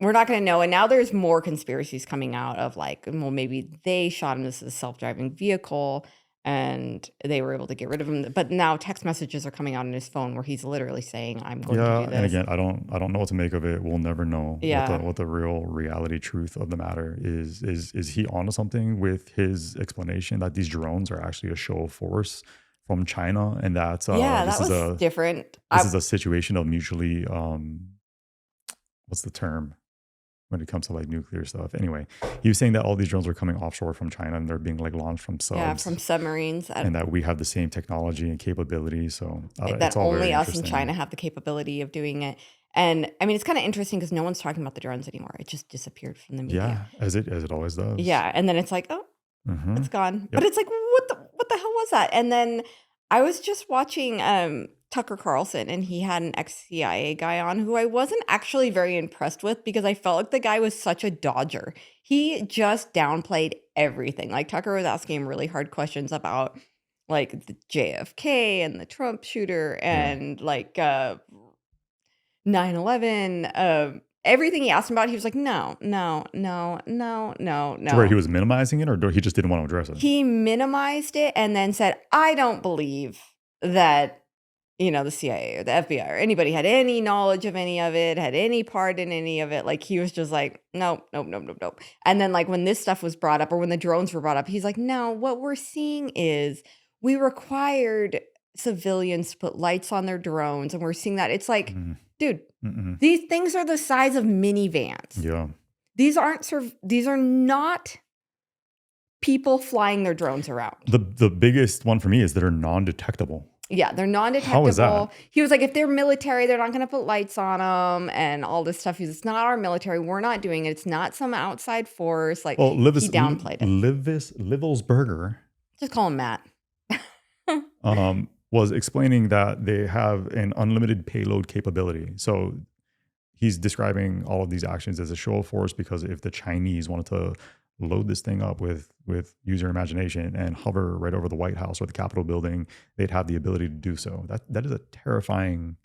we're not going to know. And now there's more conspiracies coming out of like, well, maybe they shot him. This is a self-driving vehicle, and they were able to get rid of him. But now text messages are coming out on his phone where he's literally saying, "I'm going to Yeah. do this." And again, I don't know what to make of it. We'll never know Yeah. what the real reality truth of the matter is. Is he onto something with his explanation that these drones are actually a show of force from China, and that Yeah, this that is was different. this is a situation of mutually what's the term when it comes to like nuclear stuff? Anyway, he was saying that all these drones are coming offshore from China and they're being like launched from Yeah, subs, from submarines. and that we have the same technology and capability. So That it's all very only us in interesting. China have the capability of doing it. And I mean, it's kind of interesting because no one's talking about the drones anymore. It just disappeared from the media. Yeah, as it always does. Yeah, and then it's like, oh, Mhm. it's gone. But Yep. it's like, what the hell was that? And then I was just watching Tucker Carlson, and he had an ex-CIA guy on who I wasn't actually very impressed with because I felt like the guy was such a dodger. He just downplayed everything. Like Tucker was asking him really hard questions about like the JFK and the Trump shooter Yeah. and like 9/11, everything he asked him about, he was like, "No, no, no, no, no, To where he no." was minimizing it, or he just didn't want to address it? He minimized it and then said, "I don't believe that, the CIA or the FBI or anybody had any knowledge of any of it, had any part in any of it." Like, he was just like, "Nope, nope, nope, nope, nope." And then, like, when this stuff was brought up or when the drones were brought up, he's like, "No, what we're seeing is we required civilians to put lights on their drones, and we're seeing that." It's like, Mm, dude, mm-mm. these things are the size of minivans. Yeah. These are not people flying their drones around. The biggest one for me is that are non-detectable. Yeah, they're How is that? non-detectable. He was like, if they're military, they're not going to put lights on them and all this stuff. He's, it's not our military. We're not doing it. It's not some outside force. Like, Well, he downplayed it. Livelsberger Just call him Matt. was explaining that they have an unlimited payload capability. So he's describing all of these actions as a show of force, because if the Chinese wanted to load this thing up with user imagination and hover right over the White House or the Capitol building, they'd have the ability to do so. That is a terrifying.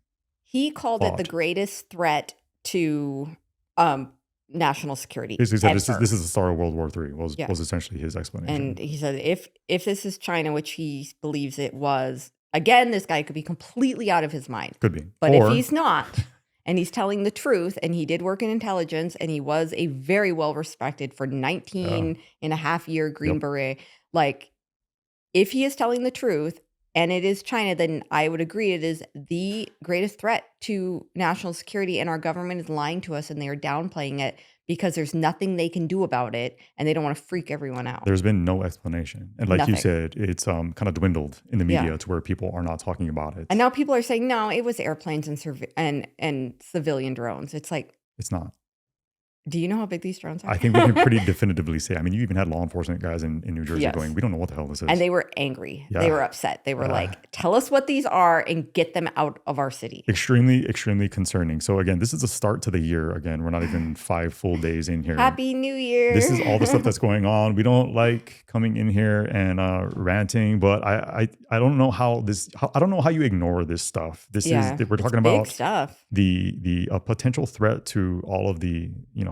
He called it the thought. greatest threat to national security Basically said ever. this is the start of World War III was Yeah. was essentially his explanation. And he said, if this is China, which he believes it was, again, this guy could be completely out of his mind. Could be. But Or if he's not, and he's telling the truth, and he did work in intelligence, and he was a very well respected for 19 and a half year Green Yep. Beret, like, if he is telling the truth and it is China, then I would agree it is the greatest threat to national security, and our government is lying to us and they are downplaying it because there's nothing they can do about it, and they don't want to freak everyone out. there's been no explanation. And like you Nothing. said, it's kind of dwindled in the Yeah. media to where people are not talking about it. And now people are saying, no, it was airplanes and civilian drones. It's like, It's not. do you know how big these drones are? I think we can pretty definitively say, I mean, you even had law enforcement guys in New Jersey Yes. going, we don't know what the hell this is. And they were angry. They Yeah. were upset. They were Yeah. like, tell us what these are and get them out of our city. Extremely, extremely concerning. So again, this is a start to the year. Again, we're not even 5 full days in here. Happy New Year. This is all the stuff that's going on. We don't like coming in here and ranting, but I don't know how I don't know how you ignore this stuff. This Yeah, is, we're it's talking big about stuff. the potential threat to all of the,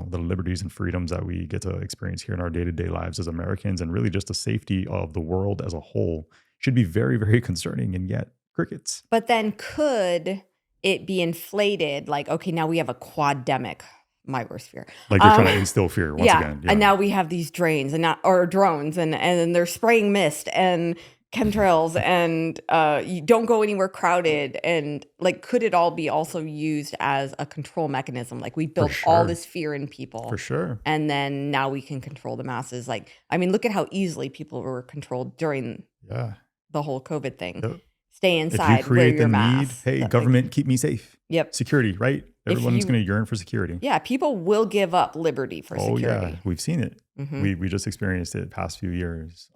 the liberties and freedoms that we get to experience here in our day-to-day lives as Americans, and really just the safety of the world as a whole should be very, very concerning. And yet crickets. But then could it be inflated? Like, okay, now we have a quademic, my worst fear. Like they're trying to instill fear once again. Yeah. And now we have these drains or drones and they're spraying mist and chemtrails and you don't go anywhere crowded, and like, could it all be also used as a control mechanism? Like, we built all sure. this fear in people, For sure. and then now we can control the masses. Like, I mean, look at how easily people were controlled during Yeah. the whole COVID thing. Yep. Stay inside, If you create wear your the mask. need, hey, Like, government, keep me safe. yep. Security, right? Everyone's going to yearn for security. Yeah, people will give up liberty for Oh security. yeah, we've seen it. Mhm. We just experienced it the past few years.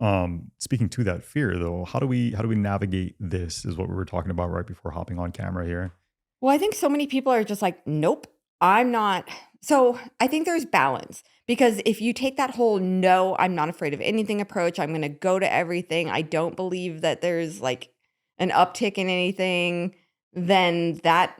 Speaking to that fear though, how do we navigate this is what we were talking about right before hopping on camera here. Well, I think so many people are just like, nope, I'm not. So I think there's balance, because if you take that whole no, I'm not afraid of anything approach, I'm going to go to everything, I don't believe that there's like an uptick in anything, then that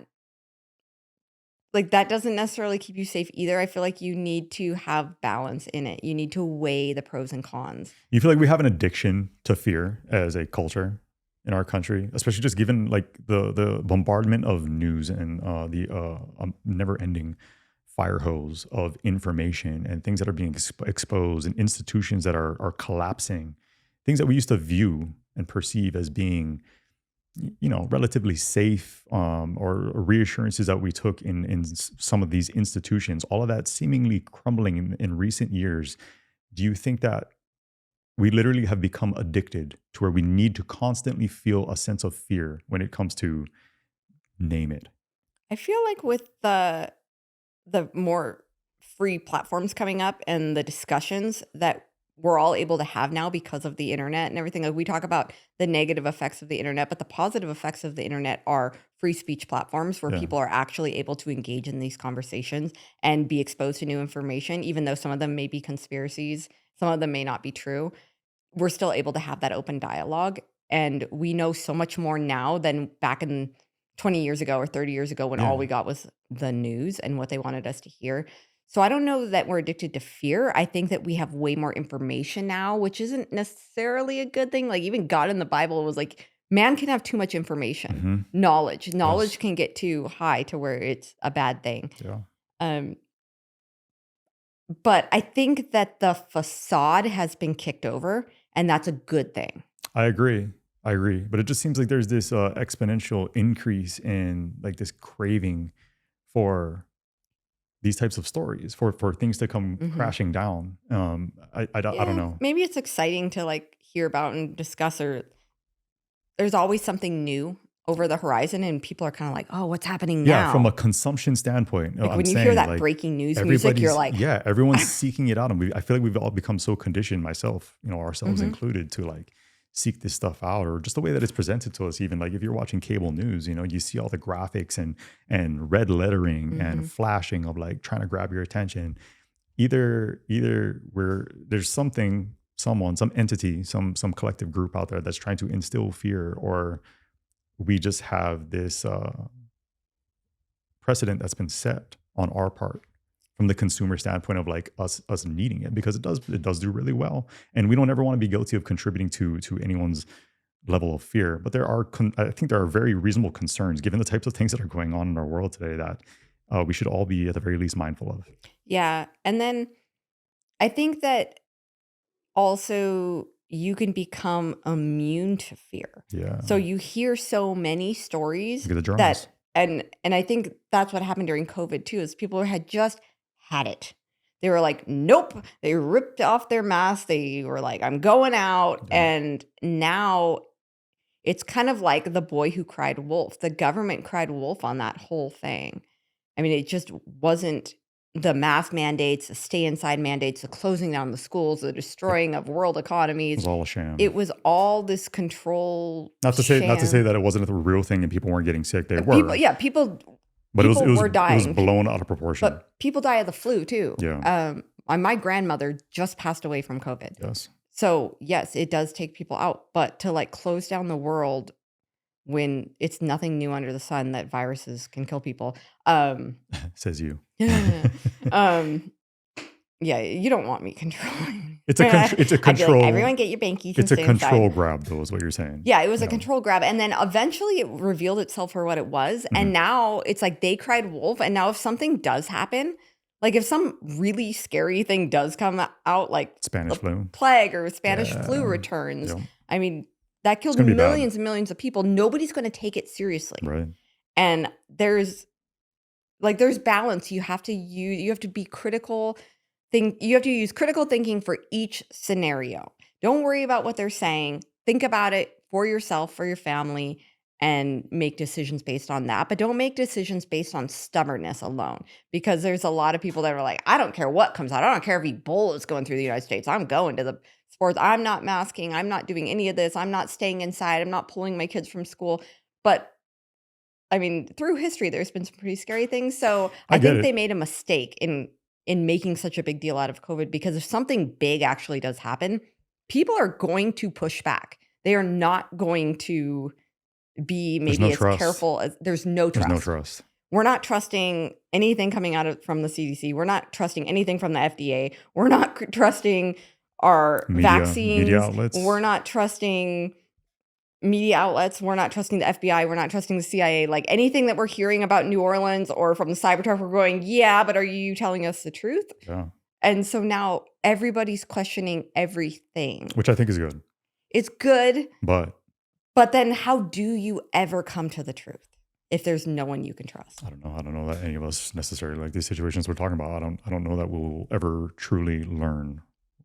doesn't necessarily keep you safe either. I feel like you need to have balance in it. You need to weigh the pros and cons. You feel like we have an addiction to fear as a culture in our country, especially just given like the bombardment of news and the never-ending fire hose of information and things that are being exposed, and institutions that are collapsing, things that we used to view and perceive as being, relatively safe, or reassurances that we took in some of these institutions, all of that seemingly crumbling in recent years. Do you think that we literally have become addicted to where we need to constantly feel a sense of fear when it comes to name it? I feel like with the more free platforms coming up and the discussions that we're all able to have now because of the internet and everything, like, we talk about the negative effects of the internet, but the positive effects of the internet are free speech platforms where Yeah. people are actually able to engage in these conversations and be exposed to new information, even though some of them may be conspiracies, some of them may not be true. We're still able to have that open dialogue, and we know so much more now than back in 20 years ago or 30 years ago when all we got was the news and what they wanted us to hear. So I don't know that we're addicted to fear. I think that we have way more information now, which isn't necessarily a good thing. Like even God in the Bible was like, man can have too much information, knowledge. Knowledge can get too high to where it's a bad thing. Yeah. But I think that the facade has been kicked over, and that's a good thing. I agree. But it just seems like there's this exponential increase in like this craving for these types of stories, for things to come crashing down. I don't know. Maybe it's exciting to like hear about and discuss, or there's always something new over the horizon, and people are kind of like, oh, what's happening now? Yeah, from a consumption standpoint. Like when you hear that breaking news music, you're like... Yeah, everyone's seeking it out. And I feel like we've all become so conditioned, myself, ourselves included, to like seek this stuff out, or just the way that it's presented to us. Even like if you're watching cable news, you see all the graphics and red lettering and flashing of like trying to grab your attention. Either where there's some entity, some collective group out there that's trying to instill fear, or we just have this precedent that's been set on our part from the consumer standpoint of like us needing it, because it does do really well, and we don't ever want to be guilty of contributing to anyone's level of fear. But I think there are very reasonable concerns given the types of things that are going on in our world today that we should all be at the very least mindful of. Yeah, and then I think that also you can become immune to fear. Yeah. So you hear so many stories that, and I think that's what happened during COVID too, is people had just had it. They were like, nope. They ripped off their masks. They were like, I'm going out. Yeah. And now it's kind of like the boy who cried wolf. The government cried wolf on that whole thing. I mean, it just wasn't the mask mandates, the stay inside mandates, the closing down the schools, the destroying of world economies. It was all a sham. It was all this control. Not to say that it wasn't a real thing and people weren't getting sick. They were. People were dying. It was blown out of proportion. But people die of the flu too. Yeah. My grandmother just passed away from COVID. Yes. So yes, it does take people out, but to like close down the world when it's nothing new under the sun that viruses can kill people. Says you. Yeah, you don't want me controlling. It's a control. Like, everyone get your bankies. It's a control grab, though, is what you're saying. Yeah, it was a control grab, and then eventually it revealed itself for what it was, and now it's like they cried wolf. And now if something does happen, like if some really scary thing does come out, like Spanish flu, plague, or Spanish flu returns, I mean that killed millions and millions of people. Nobody's going to take it seriously, right? And there's balance. You have to be critical. You have to use critical thinking for each scenario. Don't worry about what they're saying. Think about it for yourself, for your family, and make decisions based on that. But don't make decisions based on stubbornness alone, because there's a lot of people that are like, I don't care what comes out. I don't care if Ebola is going through the United States. I'm going to the sports. I'm not masking. I'm not doing any of this. I'm not staying inside. I'm not pulling my kids from school. But I mean, through history, there's been some pretty scary things. So I think they made a mistake in making such a big deal out of COVID, because if something big actually does happen, people are going to push back. They are not going to be maybe as careful as there's no trust. There's no trust. We're not trusting anything coming out from the CDC. We're not trusting anything from the FDA. We're not trusting our vaccines. Media outlets. We're not trusting media outlets. We're not trusting the FBI. We're not trusting the CIA. Like anything that we're hearing about New Orleans or from the Cybertruck, we're going, yeah, but are you telling us the truth? Yeah. And so now everybody's questioning everything. Which I think is good. It's good. But then how do you ever come to the truth if there's no one you can trust? I don't know that any of us necessarily, like these situations we're talking about, I don't know that we'll ever truly learn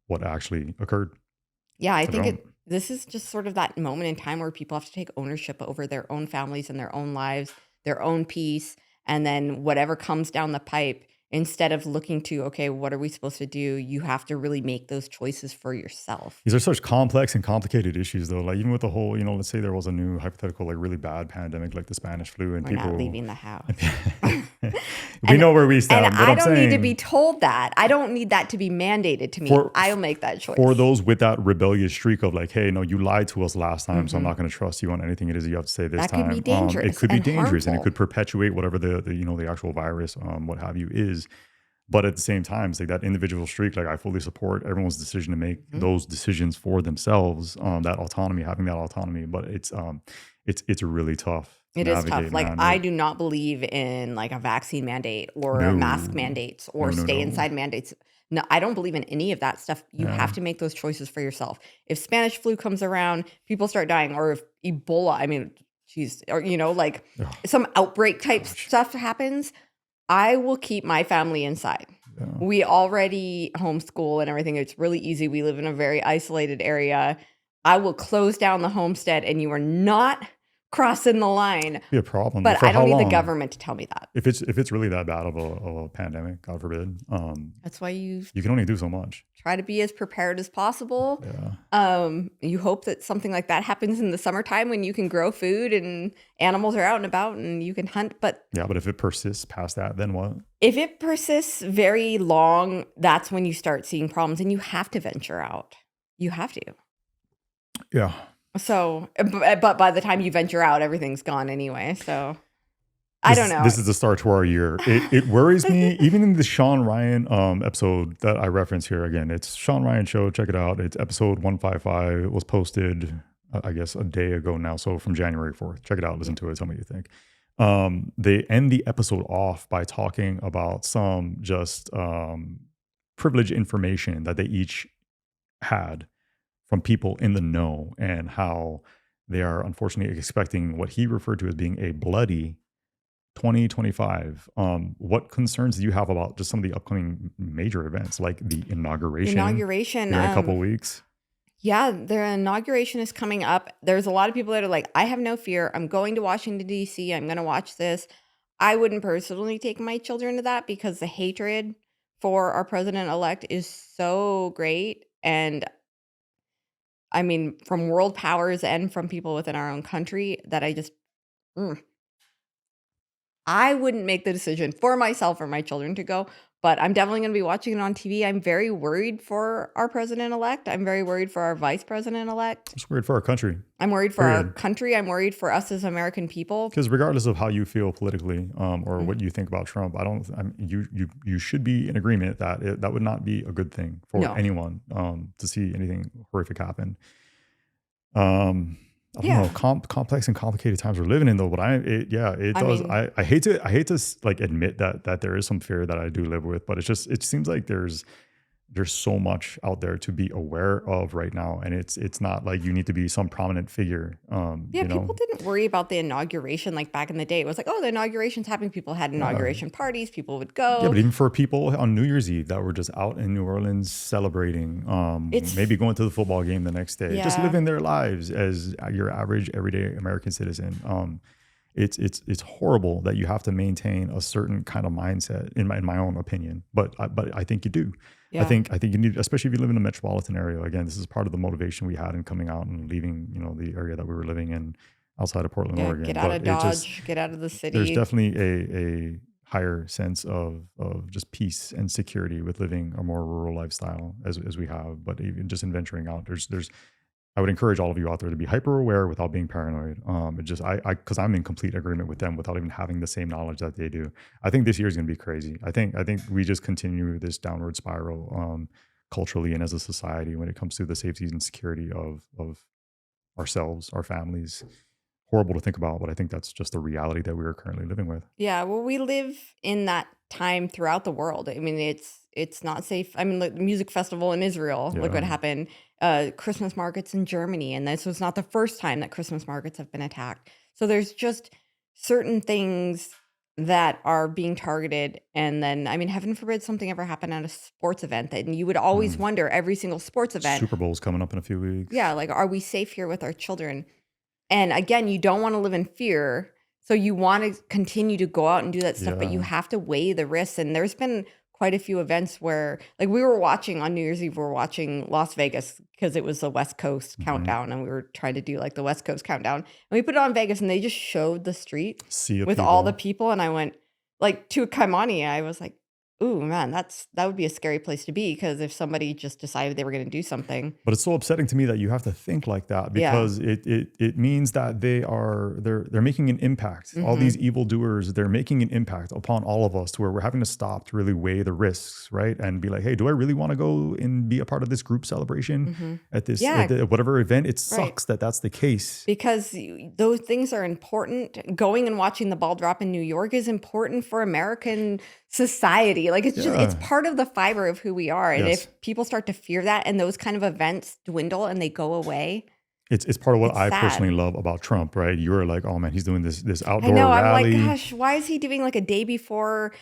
what actually occurred. Yeah, I think this is just sort of that moment in time where people have to take ownership over their own families and their own lives, their own peace, and then whatever comes down the pipe, instead of looking to, okay, what are we supposed to do? You have to really make those choices for yourself. These are such complex and complicated issues, though. Like even with the whole, let's say there was a new hypothetical, like really bad pandemic, like the Spanish flu, and We're people not leaving the house. We know where we And stand. But I I'm don't need to be saying told that. I don't need that to be mandated to me. for I'll make that choice. for those with that rebellious streak of like, hey, no, you lied to us last time, so I'm Mhm. not going to trust you on anything it is you have to say this That could be time. It dangerous could be and dangerous, and it harmful. could perpetuate whatever the actual virus, what have you, is. But at the same time, it's like that individual streak. Like I fully support everyone's decision to make Mhm. those decisions for themselves. That autonomy, having that autonomy. But it's really tough to It is tough. navigate, Like man. I do not believe in like a vaccine mandate or a mask No, mandates or no, no, stay no. inside mandates. No, I don't believe in any of that stuff. You Yeah, have to make those choices for yourself. If Spanish flu comes around, people start dying, or if Ebola, I mean, geez, or like oh, some outbreak type gosh, stuff happens, I will keep my family inside. yeah. We already homeschool and everything. It's really easy. We live in a very isolated area. I will close down the homestead and you are not crossing the line. Be a problem. But For I how don't need the long? government to tell me that. If it's really that bad of a pandemic, God forbid, That's why you you can only do so much. try to be as prepared as possible. Yeah, You hope that something like that happens in the summertime when you can grow food and animals are out and about and you can hunt. But yeah. But if it persists past that, then what? if it persists very long, that's when you start seeing problems and you have to venture out. You have to. Yeah. So, but by the time you venture out, everything's gone anyway. So, I don't know. This is the start to our year. It worries me, even in the Sean Ryan episode that I reference here. Again, it's Sean Ryan show. Check it out. It's episode 155. It was posted, I guess, a day ago now. So from January 4th. Check it out. Listen to it. Tell me what you think. They end the episode off by talking about some just privileged information that they each had from people in the know, and how they are unfortunately expecting what he referred to as being a bloody 2025. What concerns do you have about just some of the upcoming major events, like the inauguration Inauguration. here in a couple of weeks? Yeah, their inauguration is coming up. There's a lot of people that are like, I have no fear. I'm going to Washington, D.C. I'm going to watch this. I wouldn't personally take my children to that because the hatred for our president-elect is so great. And I mean, from world powers and from people within our own country that I wouldn't make the decision for myself or my children to go, but I'm definitely going to be watching it on TV. I'm very worried for our president-elect. I'm very worried for our vice president-elect. It's weird for our country. I'm worried for our Period. country. I'm worried for us as American people. Because regardless of how you feel politically, or Mhm. what you think about Trump, you should be in agreement that that would not be a good thing for No. anyone to see anything horrific happen. I don't Yeah. know, complex and complicated times we're living in, though. But it I does. mean- I hate to like admit that there is some fear that I do live with, but it seems like there's so much out there to be aware of right now, and it's not like you need to be some prominent figure. Yeah, you know? people didn't worry about the inauguration like back in the day. It was like, oh, the inauguration's happening. People had inauguration parties. People would go. Yeah, but even for people on New Year's Eve that were just out in New Orleans celebrating, maybe going to the football game the next day, just Yeah. living their lives as your average everyday American citizen. It's horrible that you have to maintain a certain kind of mindset, in my own opinion. But I think you do. Yeah. I think you need, especially if you live in a metropolitan area. Again, this is part of the motivation we had in coming out and leaving, the area that we were living in outside of Portland, Yeah, Oregon. get out But of Dodge, get out of the city. there's definitely a higher sense of just peace and security with living a more rural lifestyle as we have. But even just in venturing out, there's I would encourage all of you out there to be hyper aware without being paranoid. Because I'm in complete agreement with them without even having the same knowledge that they do. I think this year is going to be crazy. I think we just continue this downward spiral culturally and as a society when it comes to the safety and security of ourselves, our families. Horrible to think about, but I think that's just the reality that we are currently living with. Yeah, well, we live in that time throughout the world. I mean, it's not safe. I mean, the music festival in Israel, look what Yeah. happened. Christmas markets in Germany, and this was not the first time that Christmas markets have been attacked. So there's just certain things that are being targeted. And then, I mean, heaven forbid something ever happened at a sports event. And you would always wonder every single sports event, Super Bowl's coming up in a few weeks. yeah, like, are we safe here with our children? And again, you don't want to live in fear. So you want to continue to go out and do that stuff, but you Yeah. have to weigh the risks. And there's been quite a few events where, like, we were watching on New Year's Eve, we were watching Las Vegas because it was the West Coast countdown, and we were trying to do like the West Coast countdown. And we put it on Vegas, and they just showed the street Sea of with all the people. people. And I went, like to Kaimani, I was like, ooh, man, that would be a scary place to be, because if somebody just decided they were going to do something. But it's so upsetting to me that you have to think like that, Yeah. because it means that they're making an impact. All Mhm. these evildoers, they're making an impact upon all of us, to where we're having to stop to really weigh the risks, right? And be like, hey, do I really want to go and be a part of this group celebration Mhm. at this Yeah. whatever event? It Right. sucks that that's the case. Because those things are important. Going and watching the ball drop in New York is important for American society. Like, it's just, it's Yeah. part of the fiber of who we are. And Yes. if people start to fear that and those kind of events dwindle and they go away, It's part of what it's I sad. personally love about Trump, right? You're like, oh man, he's doing this I outdoor know. I'm rally. like, gosh, why is he doing like a day before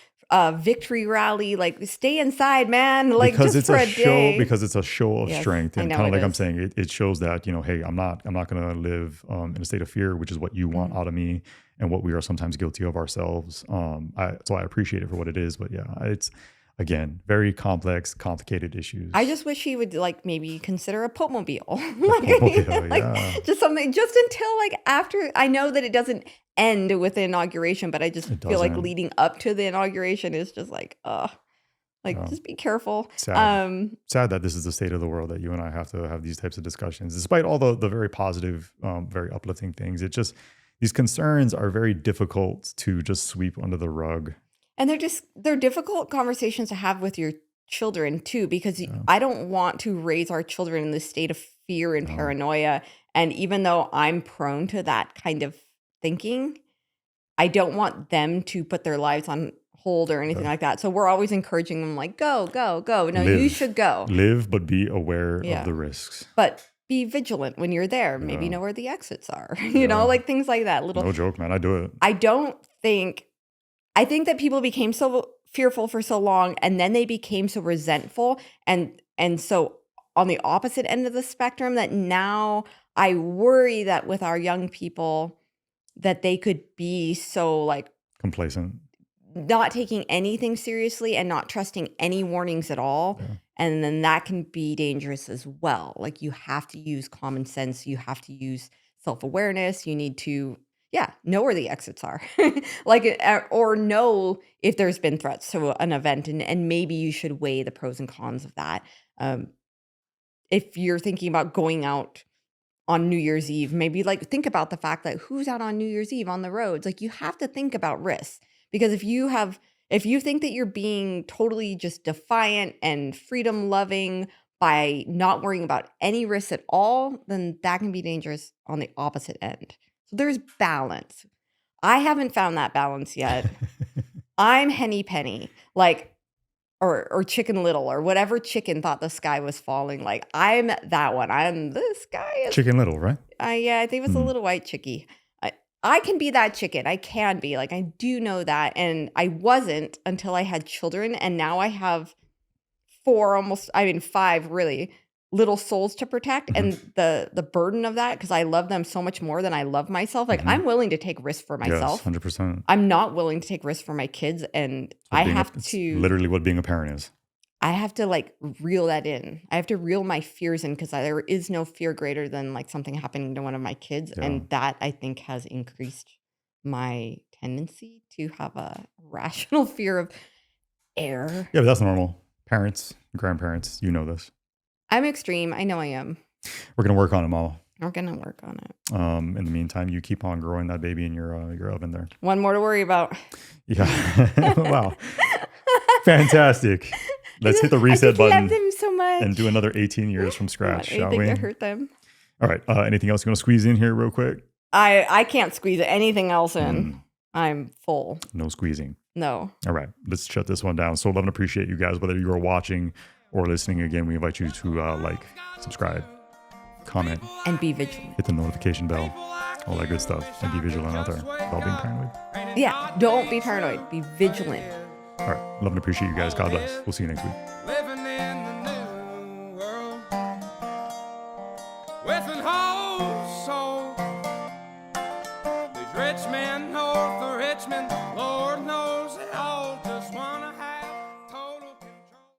victory rally? Like, stay inside, man. Like, Because just it's for a a show, day. because it's a show of Yes, strength, I and know kind of it like I'm is. saying, it shows that, hey, I'm not going to live in a state of fear, which is what you want Mhm. out of me, and what we are sometimes guilty of ourselves. So I appreciate it for what it is, but yeah, it's, again, very complex, complicated issues. I just wish he would like maybe consider a Popemobile. Popemobile, like yeah. just something, just until like after. I know that it doesn't end with the inauguration, but I just It feel like doesn't. leading up to the inauguration is just like Um, just be careful. sad. Sad that this is the state of the world, that you and I have to have these types of discussions, despite all the very positive, very uplifting things. It just, these concerns are very difficult to just sweep under the rug. And they're difficult conversations to have with your children too, because Yeah. I don't want to raise our children in this state of fear and No. paranoia. And even though I'm prone to that kind of thinking, I don't want them to put their lives on hold or anything Yeah. like that. So we're always encouraging them, like, go, go, go. No, you Live. should go. Live, but be aware Yeah. of the risks. But be vigilant when you're there. Maybe Yeah. know where the exits are. Yeah. Like things like that. Little. No joke, man. I do it. I think that people became so fearful for so long, and then they became so resentful and so on the opposite end of the spectrum, that now I worry that with our young people, that they could be so like Complacent. not taking anything seriously and not trusting any warnings at all. Yeah. And then that can be dangerous as well. Like, you have to use common sense. You have to use self-awareness. You need to, know where the exits are. Like, or know if there's been threats to an event, and maybe you should weigh the pros and cons of that. If you're thinking about going out on New Year's Eve, maybe like think about the fact that who's out on New Year's Eve on the roads. Like, you have to think about risks, because if you think that you're being totally just defiant and freedom loving by not worrying about any risks at all, then that can be dangerous on the opposite end. So there's balance. I haven't found that balance yet. I'm Henny Penny, like, or Chicken Little, or whatever chicken thought the sky was falling. Like, I'm that one. I'm the sky is. Chicken Little, right? I think it was a little white chickie. I can be that chicken. I can be. Like, I do know that. And I wasn't until I had children. And now I have 5 really little souls to protect. Mhm. And the burden of that, because I love them so much more than I love myself. Like, Mhm. I'm willing to take risks for Yes, myself. 100%. I'm not willing to take risks for my kids. And I have It's to literally what being a parent is. I have to like reel that in. I have to reel my fears in, because there is no fear greater than like something happening to one of my kids. Yeah. And that, I think, has increased my tendency to have a rational fear of air. Yeah, but that's normal. Parents, grandparents, you know this. I'm extreme. I know I am. We're gonna work on it, Mama. We're going to work on it. In the meantime, you keep on growing that baby in your oven there. One more to worry about. Yeah. Wow. Fantastic. Let's hit the reset I button love them so much. and do another 18 years from I don't scratch, want shall anything we? to hurt them. All right. Anything else you want to squeeze in here real quick? I can't squeeze anything else in. I'm full. No squeezing. No. All right. Let's shut this one down. So love and appreciate you guys, whether you are watching or listening. Again, we invite you to like, subscribe, comment, And be vigilant. hit the notification bell, all that good stuff, and be vigilant out there without being paranoid. Yeah. Don't be paranoid. Be vigilant. All right. Love and appreciate you guys. God bless. We'll see you next week. Living in the new world with an heart.